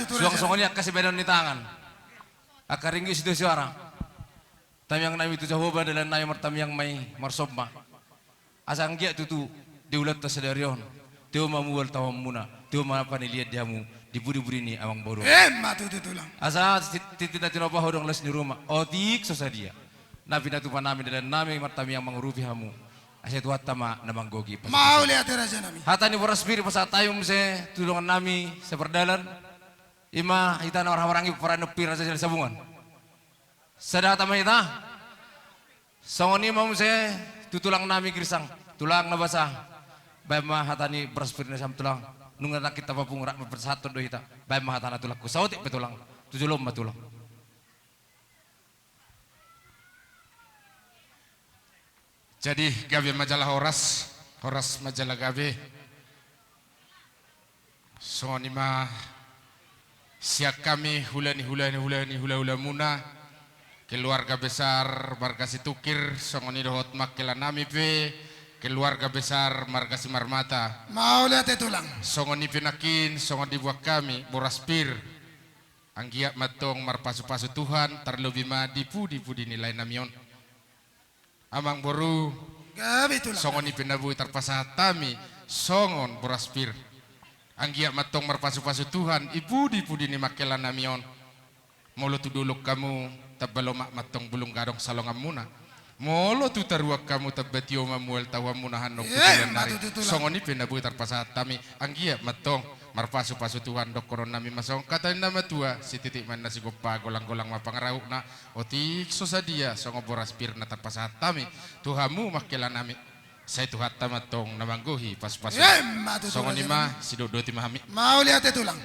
suang-suangan aka si bedon ni tangan aka ringgi situ suara tam yang nami tu jahoba dalam nami martam yang may marsobma asang gia tutu diulat ta sedarion teu mamual tawam muna teu ma paniliat diamu di buri-buri ni awang bodoh matu tulang asa titina tinoba hodong les di rumah otik sosadia nabi natu panami dalam nami martam yang mangurupi hamu asyik tuat tama namang gogi. Mau lihat raja nami. Hatani boras bir pasat tayum se tulungan nami seperdalan. Ima ita na orang-orang para nepir raja jali sabungan. Sada tama ita. Songoni mau se tutulang nami girsang tulang na basah. Bay ma hatani boras bir na sam tulang. Nungan kita papung rak bersatu do ita. Bay ma hatana tulakku sautik betulang. Tujulom betulang. Jadi gawe majalah Horas majalah gawe. So nima siak kami hula muna keluarga besar Marga Situkir songoni dohot makela nami pe keluarga besar Marga Simarmata Mau lihat tulang. songoni pinakin songoni buat kami boraspir anggiak matong marpasu-pasu Tuhan terlebih ma dipu dinilai namion amang boru Gabi tulang. songoni pinabu terpasatami songon boraspir anggiak matong marpasu-pasu Tuhan ipu dini makela namion molo tu duluk kamu tabalo matong bulung gadong salongan muna molo tu taruak kamu tabbatio mamuel tawa muna hanong kutulan nari songoni pinabu terpasatami anggiak matong marpasu-pasu Tuhan dokoron nami masong kata nama tua si titik mana si gopa golang-golang mapangarau na otik sosadia songo boraspir na terpasatami tuhamu makela nami saya tuhat tamatong namangguhi pas-pasu songoni mah si dodo timahami Mau lihat tulang.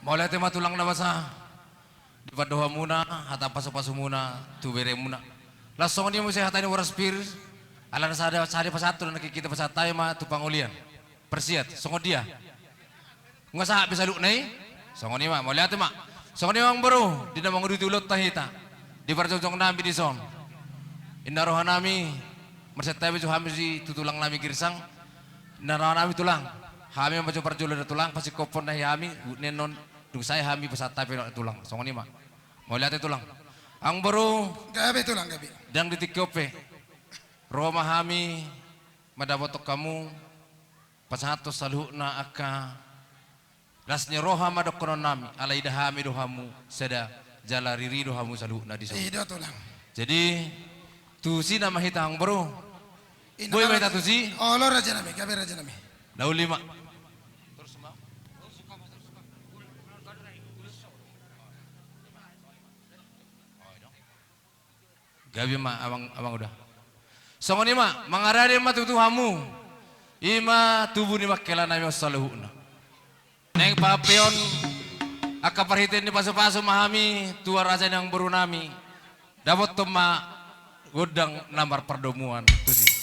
Mau lihat tema tulang na basa. Di padoha muna, hata pasu-pasu muna, tu bere muna. Lasong dia mesti hatani waraspir. Alan sada pasatu na nakikita pasatay ma tu pangulian. Persiat, songo dia. Nga sa bisa luk nai. Songo ni ma, mau lihat ma. Songo ni mang baru, di namang udutulot tahita. Di parjong nami di son. Inna roha nami, merset tayo hami si tutulang nami girsang. Inna roha nami tulang. Hami yang baca parjolo na tulang, pasti kopon na hami, nenon dung saya hami pasatay pero tulang. Songo ni ma. Mau lihat tulang. Ang baru Gabi tulang gabi. dan ditikope Roma hami madabotok kamu pasato saluhna aka rasnya roha madokonon nami alaida hami dohamu seda jala riri dohamu saluhna di sana. Tidak tulang. Jadi tusi nama hitang bro boy baita tusi Olo raja nami, gabi raja nami. daun lima gabi ma abang udah. Songo ni ma mangarade ma tutuhamu. Ima tubuh ni makela nami saluhuna. Neng papion akaparhiten ni paso-paso mahami tua raja yang baru nami. Dapat toma godang namar perdomuan tusi.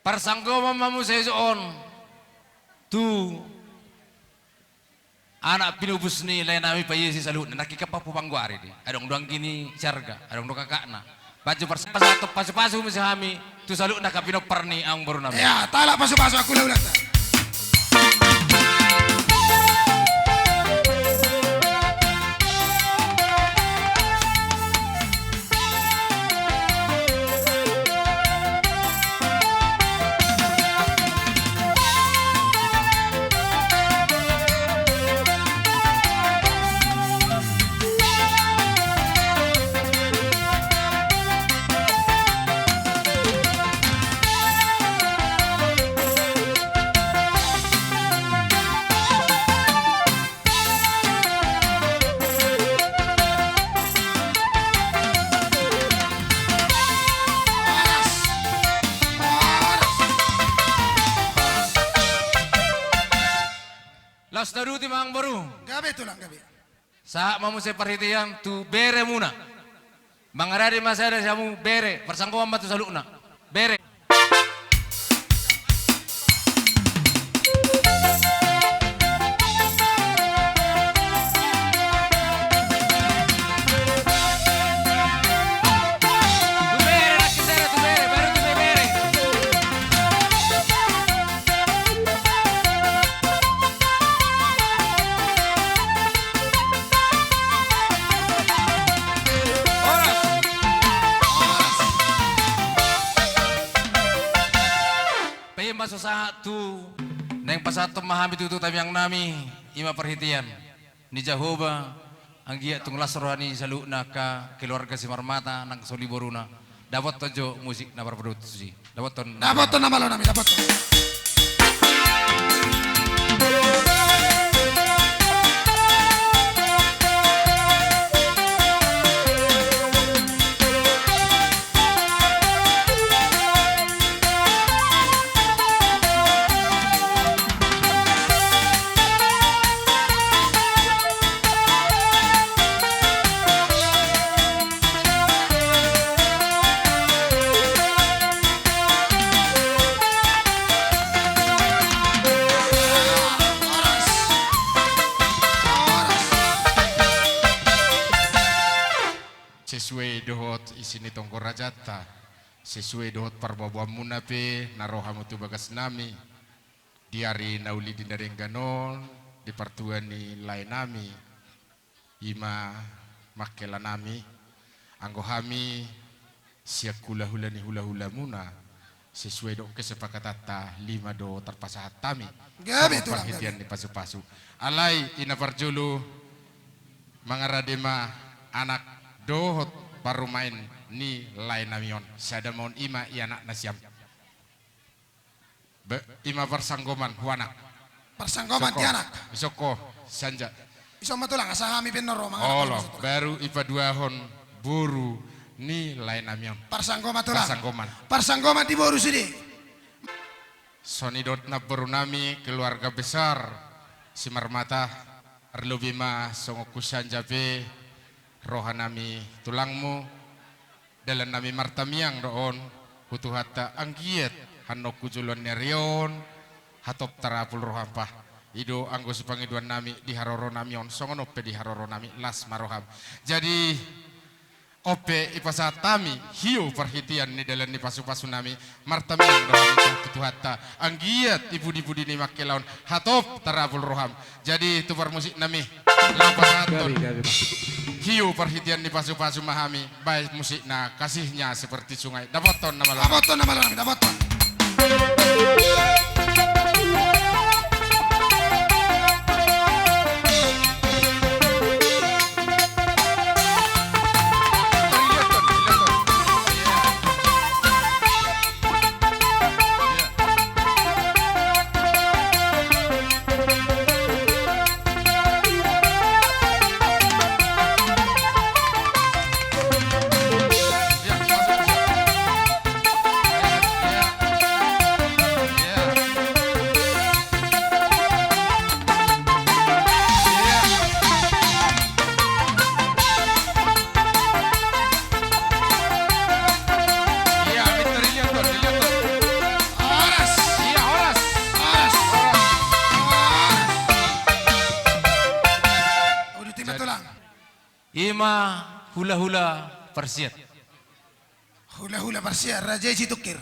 Parsanggo mamamu seon tu anak pinubus ni lain nami payesi salut nakikapa pupangguari di adong doang gini carga adong doang kakakna baju pasu-pasu mesti hami tu salut nak pinopar ni ang baru nami Ya, talak pasu-pasu aku laulat. Las taruti mang baru Gabi tulang gabi. sa mamu separhitian tu bere muna mangarade masada samu bere persangkuan batu salukna bere neng pasato mahami tutu tamyang nami ima perhitian ni Jehovah ang giya tung lasrohani saluna ka keluarga si Marmata nang soliboruna dapat tojo musik na berproduksi dapat ton nama lo nami, dapat. Sesuai dohot isini tongkor rajata, sesuai dohot parbabuam munape narohamu tu bagas nami, diari nauli dinareng ganon, di partuan ni lain nami, ima makela nami, anggo hami siak hula-hula ni hula-hula muna, sesuai do kesepakatata 5 do terpasahat tami, Gabi tulang, perhatian di pasu-pasu, alai ina parjulu, mangaradema anak dohot baru main ni lain namion sada mohon ima ianak nasiam ima persanggoman huanak Persanggoman ti anak. isoko sanja Iso matulang asahami penoro mga olo baru ipa duahon buru ni lain namion Persanggoman tulang. persanggoman Persanggoman di boru sini. sonidot na berunami keluarga besar si Marmata arlubima songoku sanjape rohanami tulangmu dalam nami martamiang roon hutu hatta anggiet hanok kujulon nerion hatop tarapul rohampah ido anggo supangiduan nami di haroro namion songonope di haroro nami las maroham jadi ope ipasatami hiu perhitian ni dalam ni pasu-pasu nami martamiang roham hutu hatta anggiet ibu-ibu ni makelaon hatop tarapul roham jadi itu musik nami lapasaton Gabi, Bang. hiu perhatian di pasu-pasu mahami baik musiknya kasihnya seperti sungai dapoton nama lo Dapat nama lo nami, dapat. Ima hula-hula persiat. Hula-hula Persia, Raja Citukir.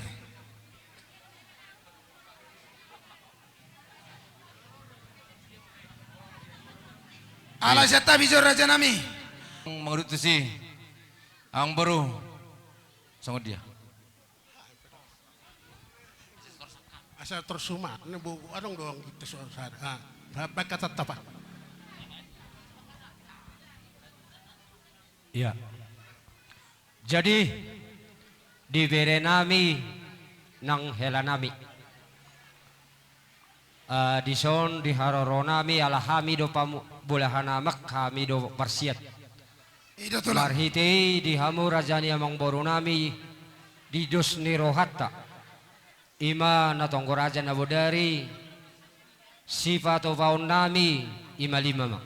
Ala syata bijor Raja nami. Menurut si ang baru sangat dia. Asa tersuma, ini bu, anong doang kita suara. Baik kata apa? Ya. Jadi diberi nami nang hela nami. Di son di haroro nami alahami do pamu bulahanamak kami do persiat. Ida tulang. Marhiti di hamu rajani amang boru nami di dos nirohatta. Ima natonggo raja nabodari sifato paun nami ima lima mak.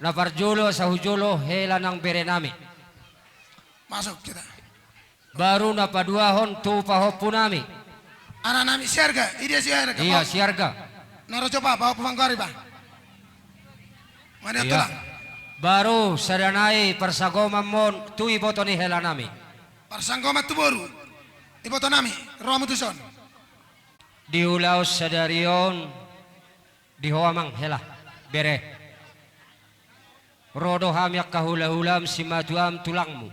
Naparjulo sa hujulo hela nang bere nami. Masuk kita. Baru napaduahon tu pahopu nami. Anak nami siarga, ide siarga. Iya siarga. Naro coba bawa pemangkari bang. Mana Iya. tulang? Baru sadanai persagomam mon tu iboto ni hela nami. Persanggomat tu boru. Iboto nami, roh mutuson. Diulaus sadarion dihoamang hela bere. Rodo hamyak kahula-hulam si maduam tulangmu.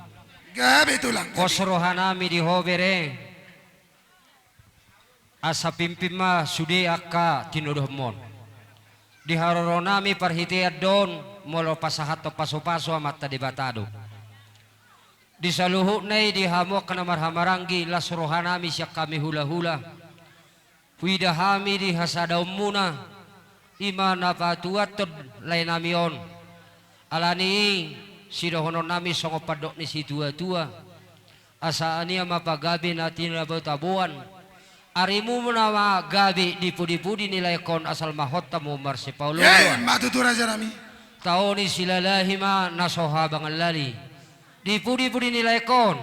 Gabi tulang. Kosrohanami di hobere. asa pimpin ma sudi akka tinuduhmon. Diharoro nami parhitiad don molo pasahat to paso-paso amat tadi batado. Di saluhu nay di hamo kana marhamaranggi lasrohan nami siya kami hula-hula. Wida hami di hasadaw muna imana patuat tod lain namion. Alani sidohonon nami songo padok ni si tua-tua. Asaan niya mapagabi natin na tabuan. Arimu menawa gabi di pudi-pudi nilai kon asal mahota mo marsi Paulo. Matutu raja nami. Tahu ni silalahi ma nasoha bangal lali. Di pudi-pudi nilai kon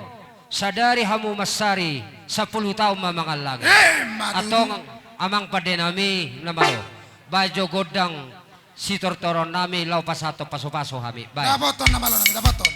sadari hamu masari 10 tahun mamangal lagi. Atong amang pade nami namalo. Bajo godang si tortoron nami lau pasato paso-paso hami. Dapoton namalo nami dapoton.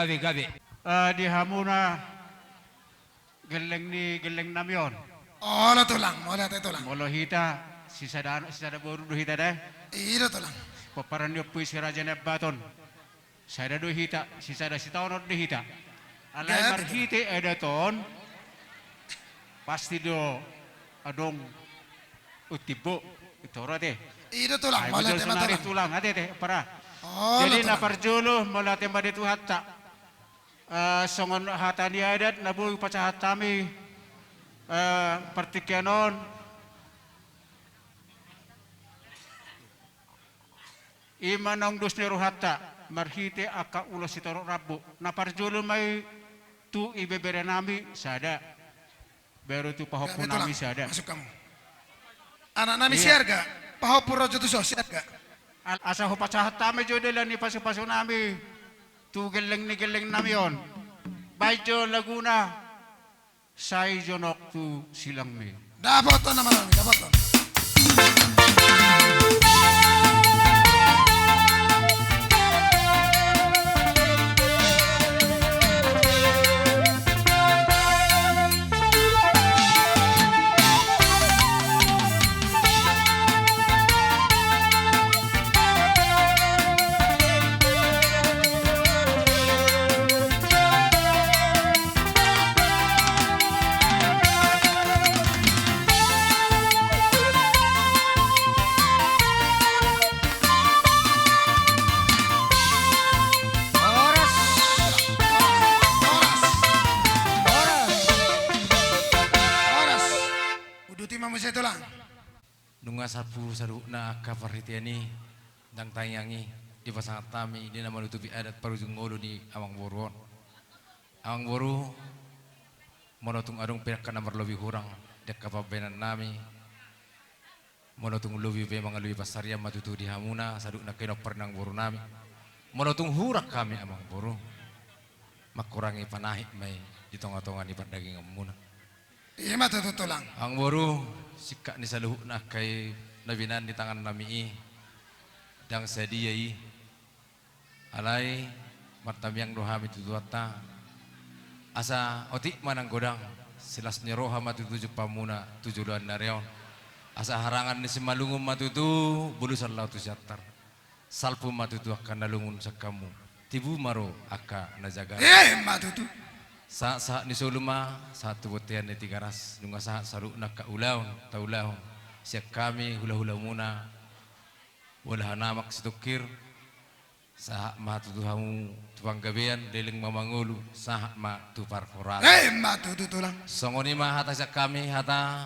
Gabi. Di hamuna geleng ni geleng namion. Ola tulang, ola te tulang. Molo hita sisa boru do hita deh. Iro tulang. Paparan yo puis raja na baton. Sada do hita sisa da sitaon do hita. Alai marhite ada ton. Pasti do adong utibo itoro deh. Iro tulang, ola te tulang. Tulang ade deh para. Jadi na parjolo mala te mbade tu hatta. Songon hatani adat nabu pacahat kami pertikianon imanong dusni ruhata marhite aka ulo sitoro rabu naparjulu mai tu ibebere nami sada baru tu pahopu nami sada masuk kamu anak nami siarga pahopu rojo tu siarga asa ho pacahat kami jodelan ni pasu-pasu nami tu geleng ni geleng namion Baijo Laguna Sai jonok tu silang me dapoton naman nami dapoton Nunga sapu sarukna kaparhitiani dang tayangi di pasangat tami di nama nutupi adat parujung ngolo di Awang Boruon. Awang Boru monotung adung pihak kana marlobi hurang dek kapabenan nami monotung lobi be mangalubi pasaria matutu di hamuna sadukna kenok pernang boru nami monotung hurak kami Awang Boru makurangi panahit mai di tonga-tonga di pardaging amuna. Iya mah tulang. Ang boru sikak ni saluh nak kay nabinan di tangan nami dang sediai alai martamyang rohami tutuata asa otik manang godang silas ni roha matutuju pamuna tujuan nareon asa harangan ni simalungum matutu bulusan lautu syatar salpu matutu akan nalungun sakamu tibu maro aka najaga matutu Saat ni suluma satu botian ni tiga ras nunga saat saruk nak kaulaun taulaun siap kami hula-hula muna walah namak setukir saat ma tuhamu tuang gabean deling mamangulu saat ma tupar korat ma tulang songoni ma hata siap kami hata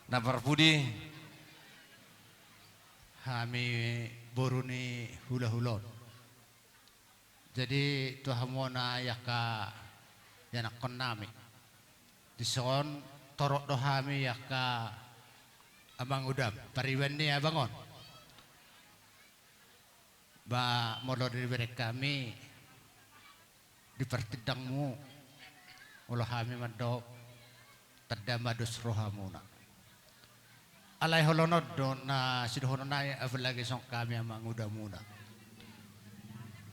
napar pudi kami boruni hula-hulon jadi tuhamona yaka yanak kon nami Dison torok dohami ya ka amang udam pariwan ni abangon. Ba molo dari kami dipertidangmu ulah kami madok tadamadus rohamuna. Alay holonod do na sidohono na avalagi song kami amang udam muna.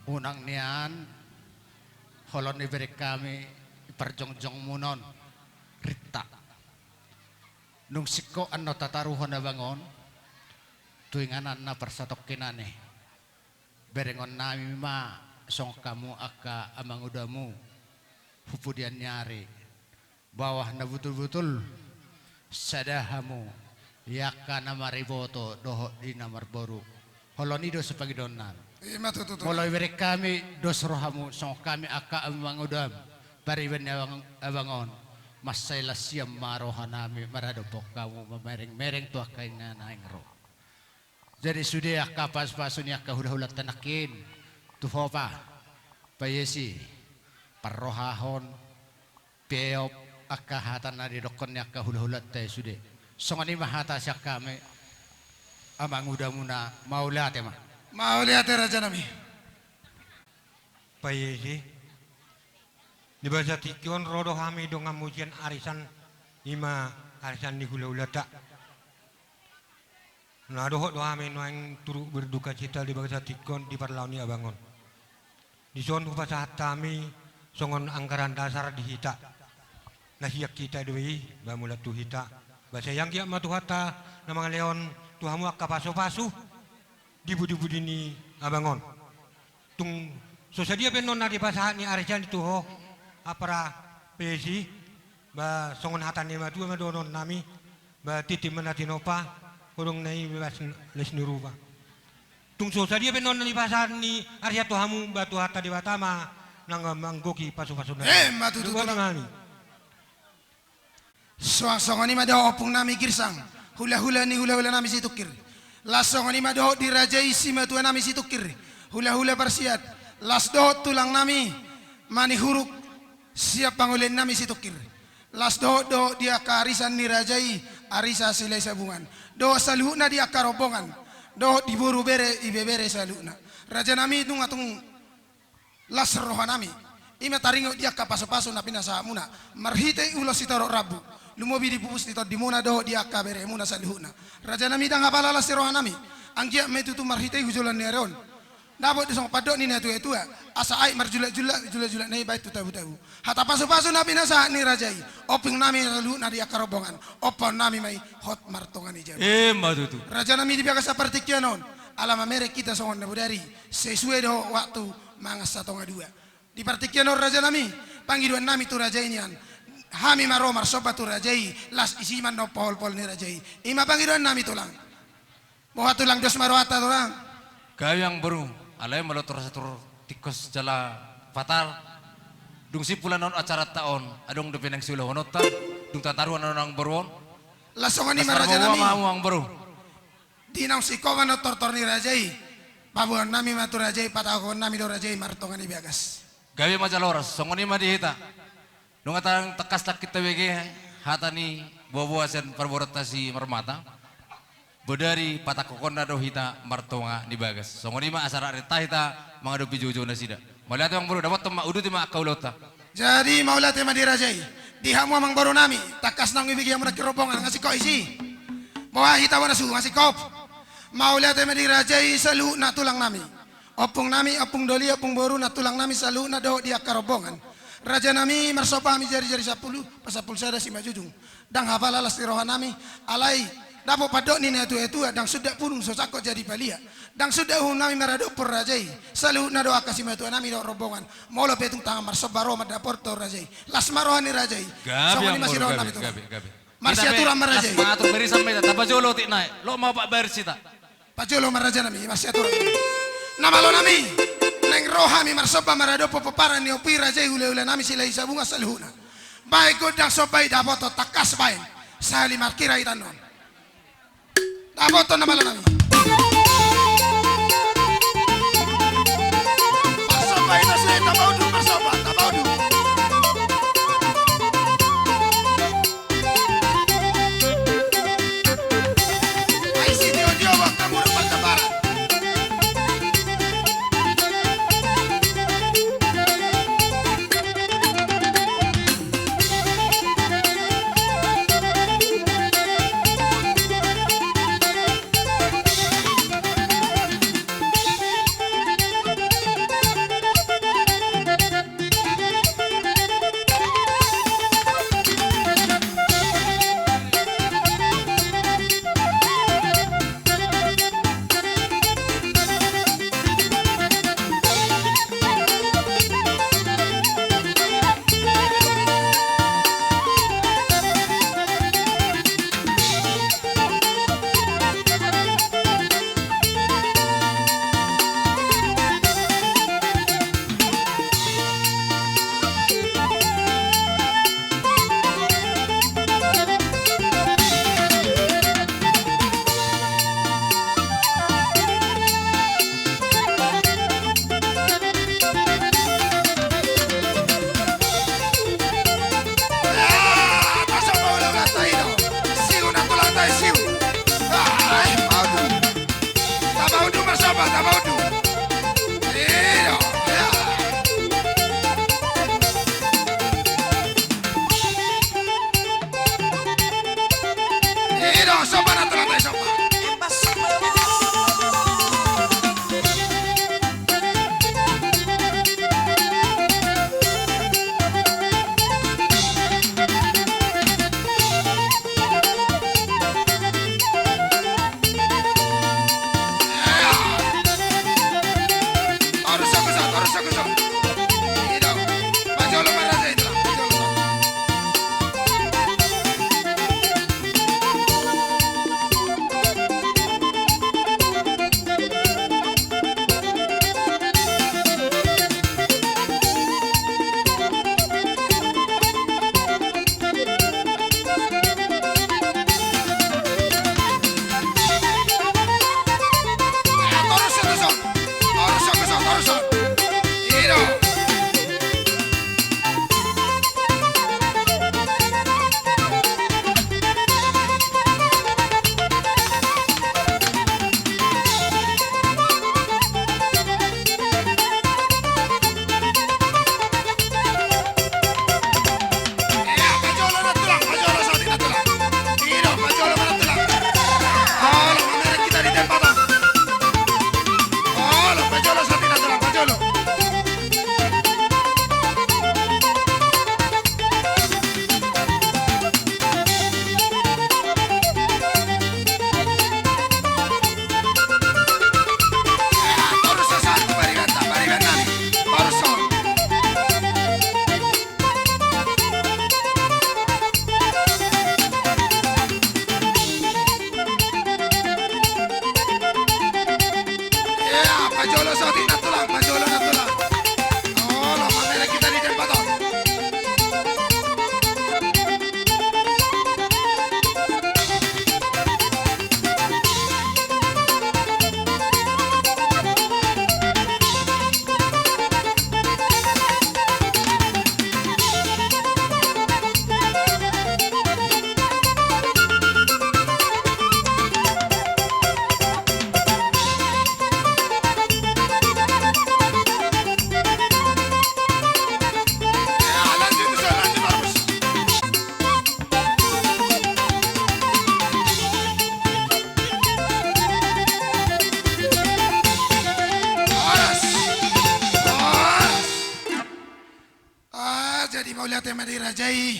Unang niyan holon ni kami iperjongjong munon rita. Nung siko ano tataruhon na bangon tuinganan na persatok kinane. Berengon nami ma song kamu aka amang udamu hupudian nyari bawah na betul-betul sadahamu yaka na mariboto doho di namar boru holonido sepagidonan mulai beri kami dos rohamu song kami aka amang udam bariban abangon masailah siam maroha nami maradopok kamu memereng-mereng tuah kaingan aing roh. Jadi sudah kapas pasunya kahulah-hulah tanakin tuhopa payesi parrohahon peop akahatan nadi dokonnya kahulah-hulah teh sudah songani mahata syak kami amang udah muna mau lihat ya mau lihat ya raja nami payesi di bahasa tikion rodo kami dong ngamujian arisan ima arisan di hula-hula tak. Nah dohok doa amin yang turut berduka cita di bangsa tikon di parlauni abangon. Di son upasa hatami songon anggaran dasar dihita. Nah hiyak kita doi bamulat tu hita. Bahasa yang kia matu hata nama leon tuhamu akka pasu-pasu di budi-budi ni abangon. Tung sosadia penon na di pasahat ni arisan itu ho apara pesi ba songon hatan ni matu madonon nami ba titi menatinopa. Kurang nai bebas les nirupa. Tung sosa dia penon ni pasar ni Arya Tuhamu batu harta di Batama nang manggoki pasu-pasu na. Matu tu. Soang-songan ni madaho opung nami girsang. Hula-hula nami situkir. Lasongan ni madaho dirajai si matu nami situkir. Hula-hula persiat. Las doho tulang nami mani huruk siap pangulen nami situkir. Las doho dia kearisan ni rajai arisa silai sabungan. Do saluhna dia karobongan do diburu bere ibebere saluhna raja nami itu ngatung las roha nami ima taringo dia kapaso-paso na pinasamuna marhite ulo sitoro rabu lumobi dipupus tito dimuna do dia kabere muna saluhna raja nami dang apala las roha nami anggia metu tu marhite hujulan neron Nabot disong padok ni natu itu asa ai marjulak nei bait tabu-tabu. Hata pasu-pasu nabi nasa ni rajai. Oping nami lalu nadi akarobongan. Opon nami mai hot martongan ijab. Madutu. Raja nami di biasa seperti kianon. Alam merek kita songon nebudari. Sesuai do waktu mangas satonga dua. Di partikianon raja nami panggiduan nami tu rajai nian. Hami maromar sobat tu rajai. Las isiman no pol-pol ni rajai. Ima panggiduan nami tulang. Bawa tulang dos marwata tulang. Kau yang baru. Alay malotor satur tikos jala fatal dung sipulan non acara taon adong depen yang siulah honota dung tataruan nang beruon lasongan ni maraja nami ang baru dinang sikoman no tortor ni rajai pabuan nami matu rajai patakon nami do rajai martongan ni biagas gawe majaloras songon ni madihita dung atang tekas tak kita wege hata ni buah-buah sen perborotasi mermata Bodari patakokon na do hita martonga ni bagas. Songon ima asara reta hita mga do pijujo na sida. Maulat mang baru dapat tema udut ima kaulota. Jadi maulat tema dirajai. Dihamu mang baru nami takas nang ibigi yang kirobongan ngasih kok isi. Bawa hita wana su ngasih kop. Maulat tema dirajai salu na tulang nami. Opung nami opung doli opung baru na tulang nami salu na do dia karobongan. Raja nami marsopa mi jari-jari 10 pasapul sada si majujung. Dang hafal alas tirohan nami alai Dapo padok ni natu itu dang sudah purung sosako jadi balia. Dang sudah nami merado por rajai. Selalu nado akasi matu nami do robongan. Molo petung tangan marsobaro madapor to rajai. Las marohani rajai. Gabi yang baru gabi. Masih aturan marajai. Las atur beri sampai tak pajolo ti naik. Lo mau pak bayar cita. Pajolo maraja nami masih aturan. Nama lo nami. Neng rohami marsoba marado popoparan ni opi rajai hule-hule nami sila isabunga saluhuna. Baik dang sobai dapo to takas baik. Sali markira itanon. Aboto na malam nami. Marsoba ina sila tabaudu marsoba tabaudu. tabodu. Iyo, ya. Iyo, sopa na tulang tayo sopa. Jadi mau lihat tema di rajai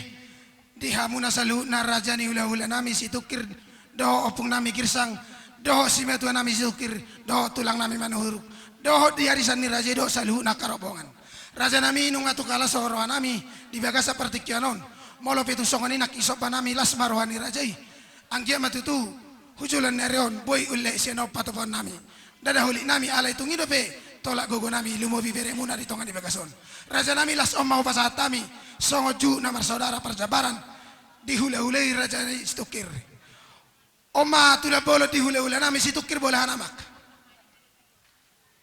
di hamuna salu na raja ni hula-hula nami si tukir doho opung nami kirsang doho si metua nami si tukir doho tulang nami manuhuruk doho di harisan ni rajai doho salu na karobongan raja nami nung atu kala sorohan nami di bagasa pertikyanon molo pitu songoni nak isopa nami las marohan ni rajai anggia matutu hujulan nereon boy ulle seno patopon nami dada huli nami alai tungidope tolak gogo nami lumobi beremuna di tongan di bagason raja nami las om mau pasat nami songoju namar saudara perjabaran di hula-hulai raja nami situkir oma tulah bolo di hula-hula nami situkir bola hanamak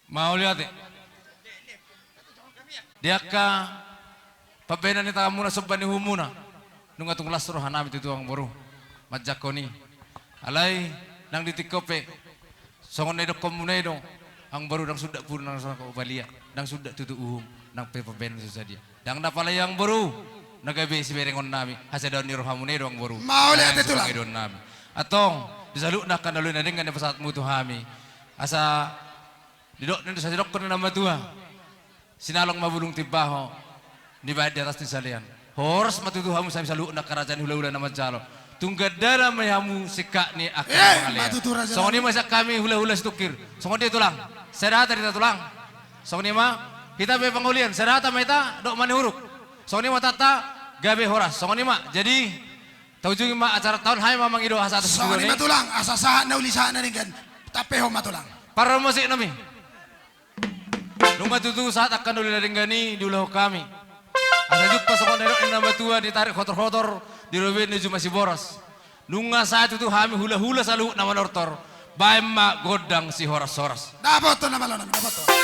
mau lihat dia ka pabena ni takamuna sobani humuna nunga tunglas roh hanami tu tuang boru majakoni alai nang ditikope songon nedo komunedo ang baru dang sudah pun nang sa balia dang sudah tutu uhum nang pepaben susah dia dang napala yang baru nagabe si berengon nami hasa daun ni rohamune dong baru mau lihat itu lah don nami atong disaluk nak kanalu na dengan pasat mutu hami asa didok nendo sa didok ko na matua sinalong mabulung tibaho di bayad di atas ni salian horas matutu hamu sa saluk nak kerajaan hula-hula na majalo tunggadara mayamu sikak ni akan mengalir. Songon ni masa kami hula-hula situkir. Songon dia tulang. Sedata kita tulang. Songon ni ma kita be pangulian. Sedata meta dok mani huruk. Songon ni ma tata gabe horas. Songon ni ma jadi taujungi ma acara tahun hai mamang ido asa atas. Songon ni ma tulang asa sahat na uli sahat na ringan. Tapi ho ma tulang. Para musik nami. Nunga tutu saat akan uli na ringgani di ulah kami. Asa jukpa songon nerok yang nambah tua ditarik kotor-kotor. Di Robin itu masih boros. Nunga saat itu kami hula-hula selalu nama nortor. Baima godang si horas-horas. Dapat tu nama lo nami, dapat tu.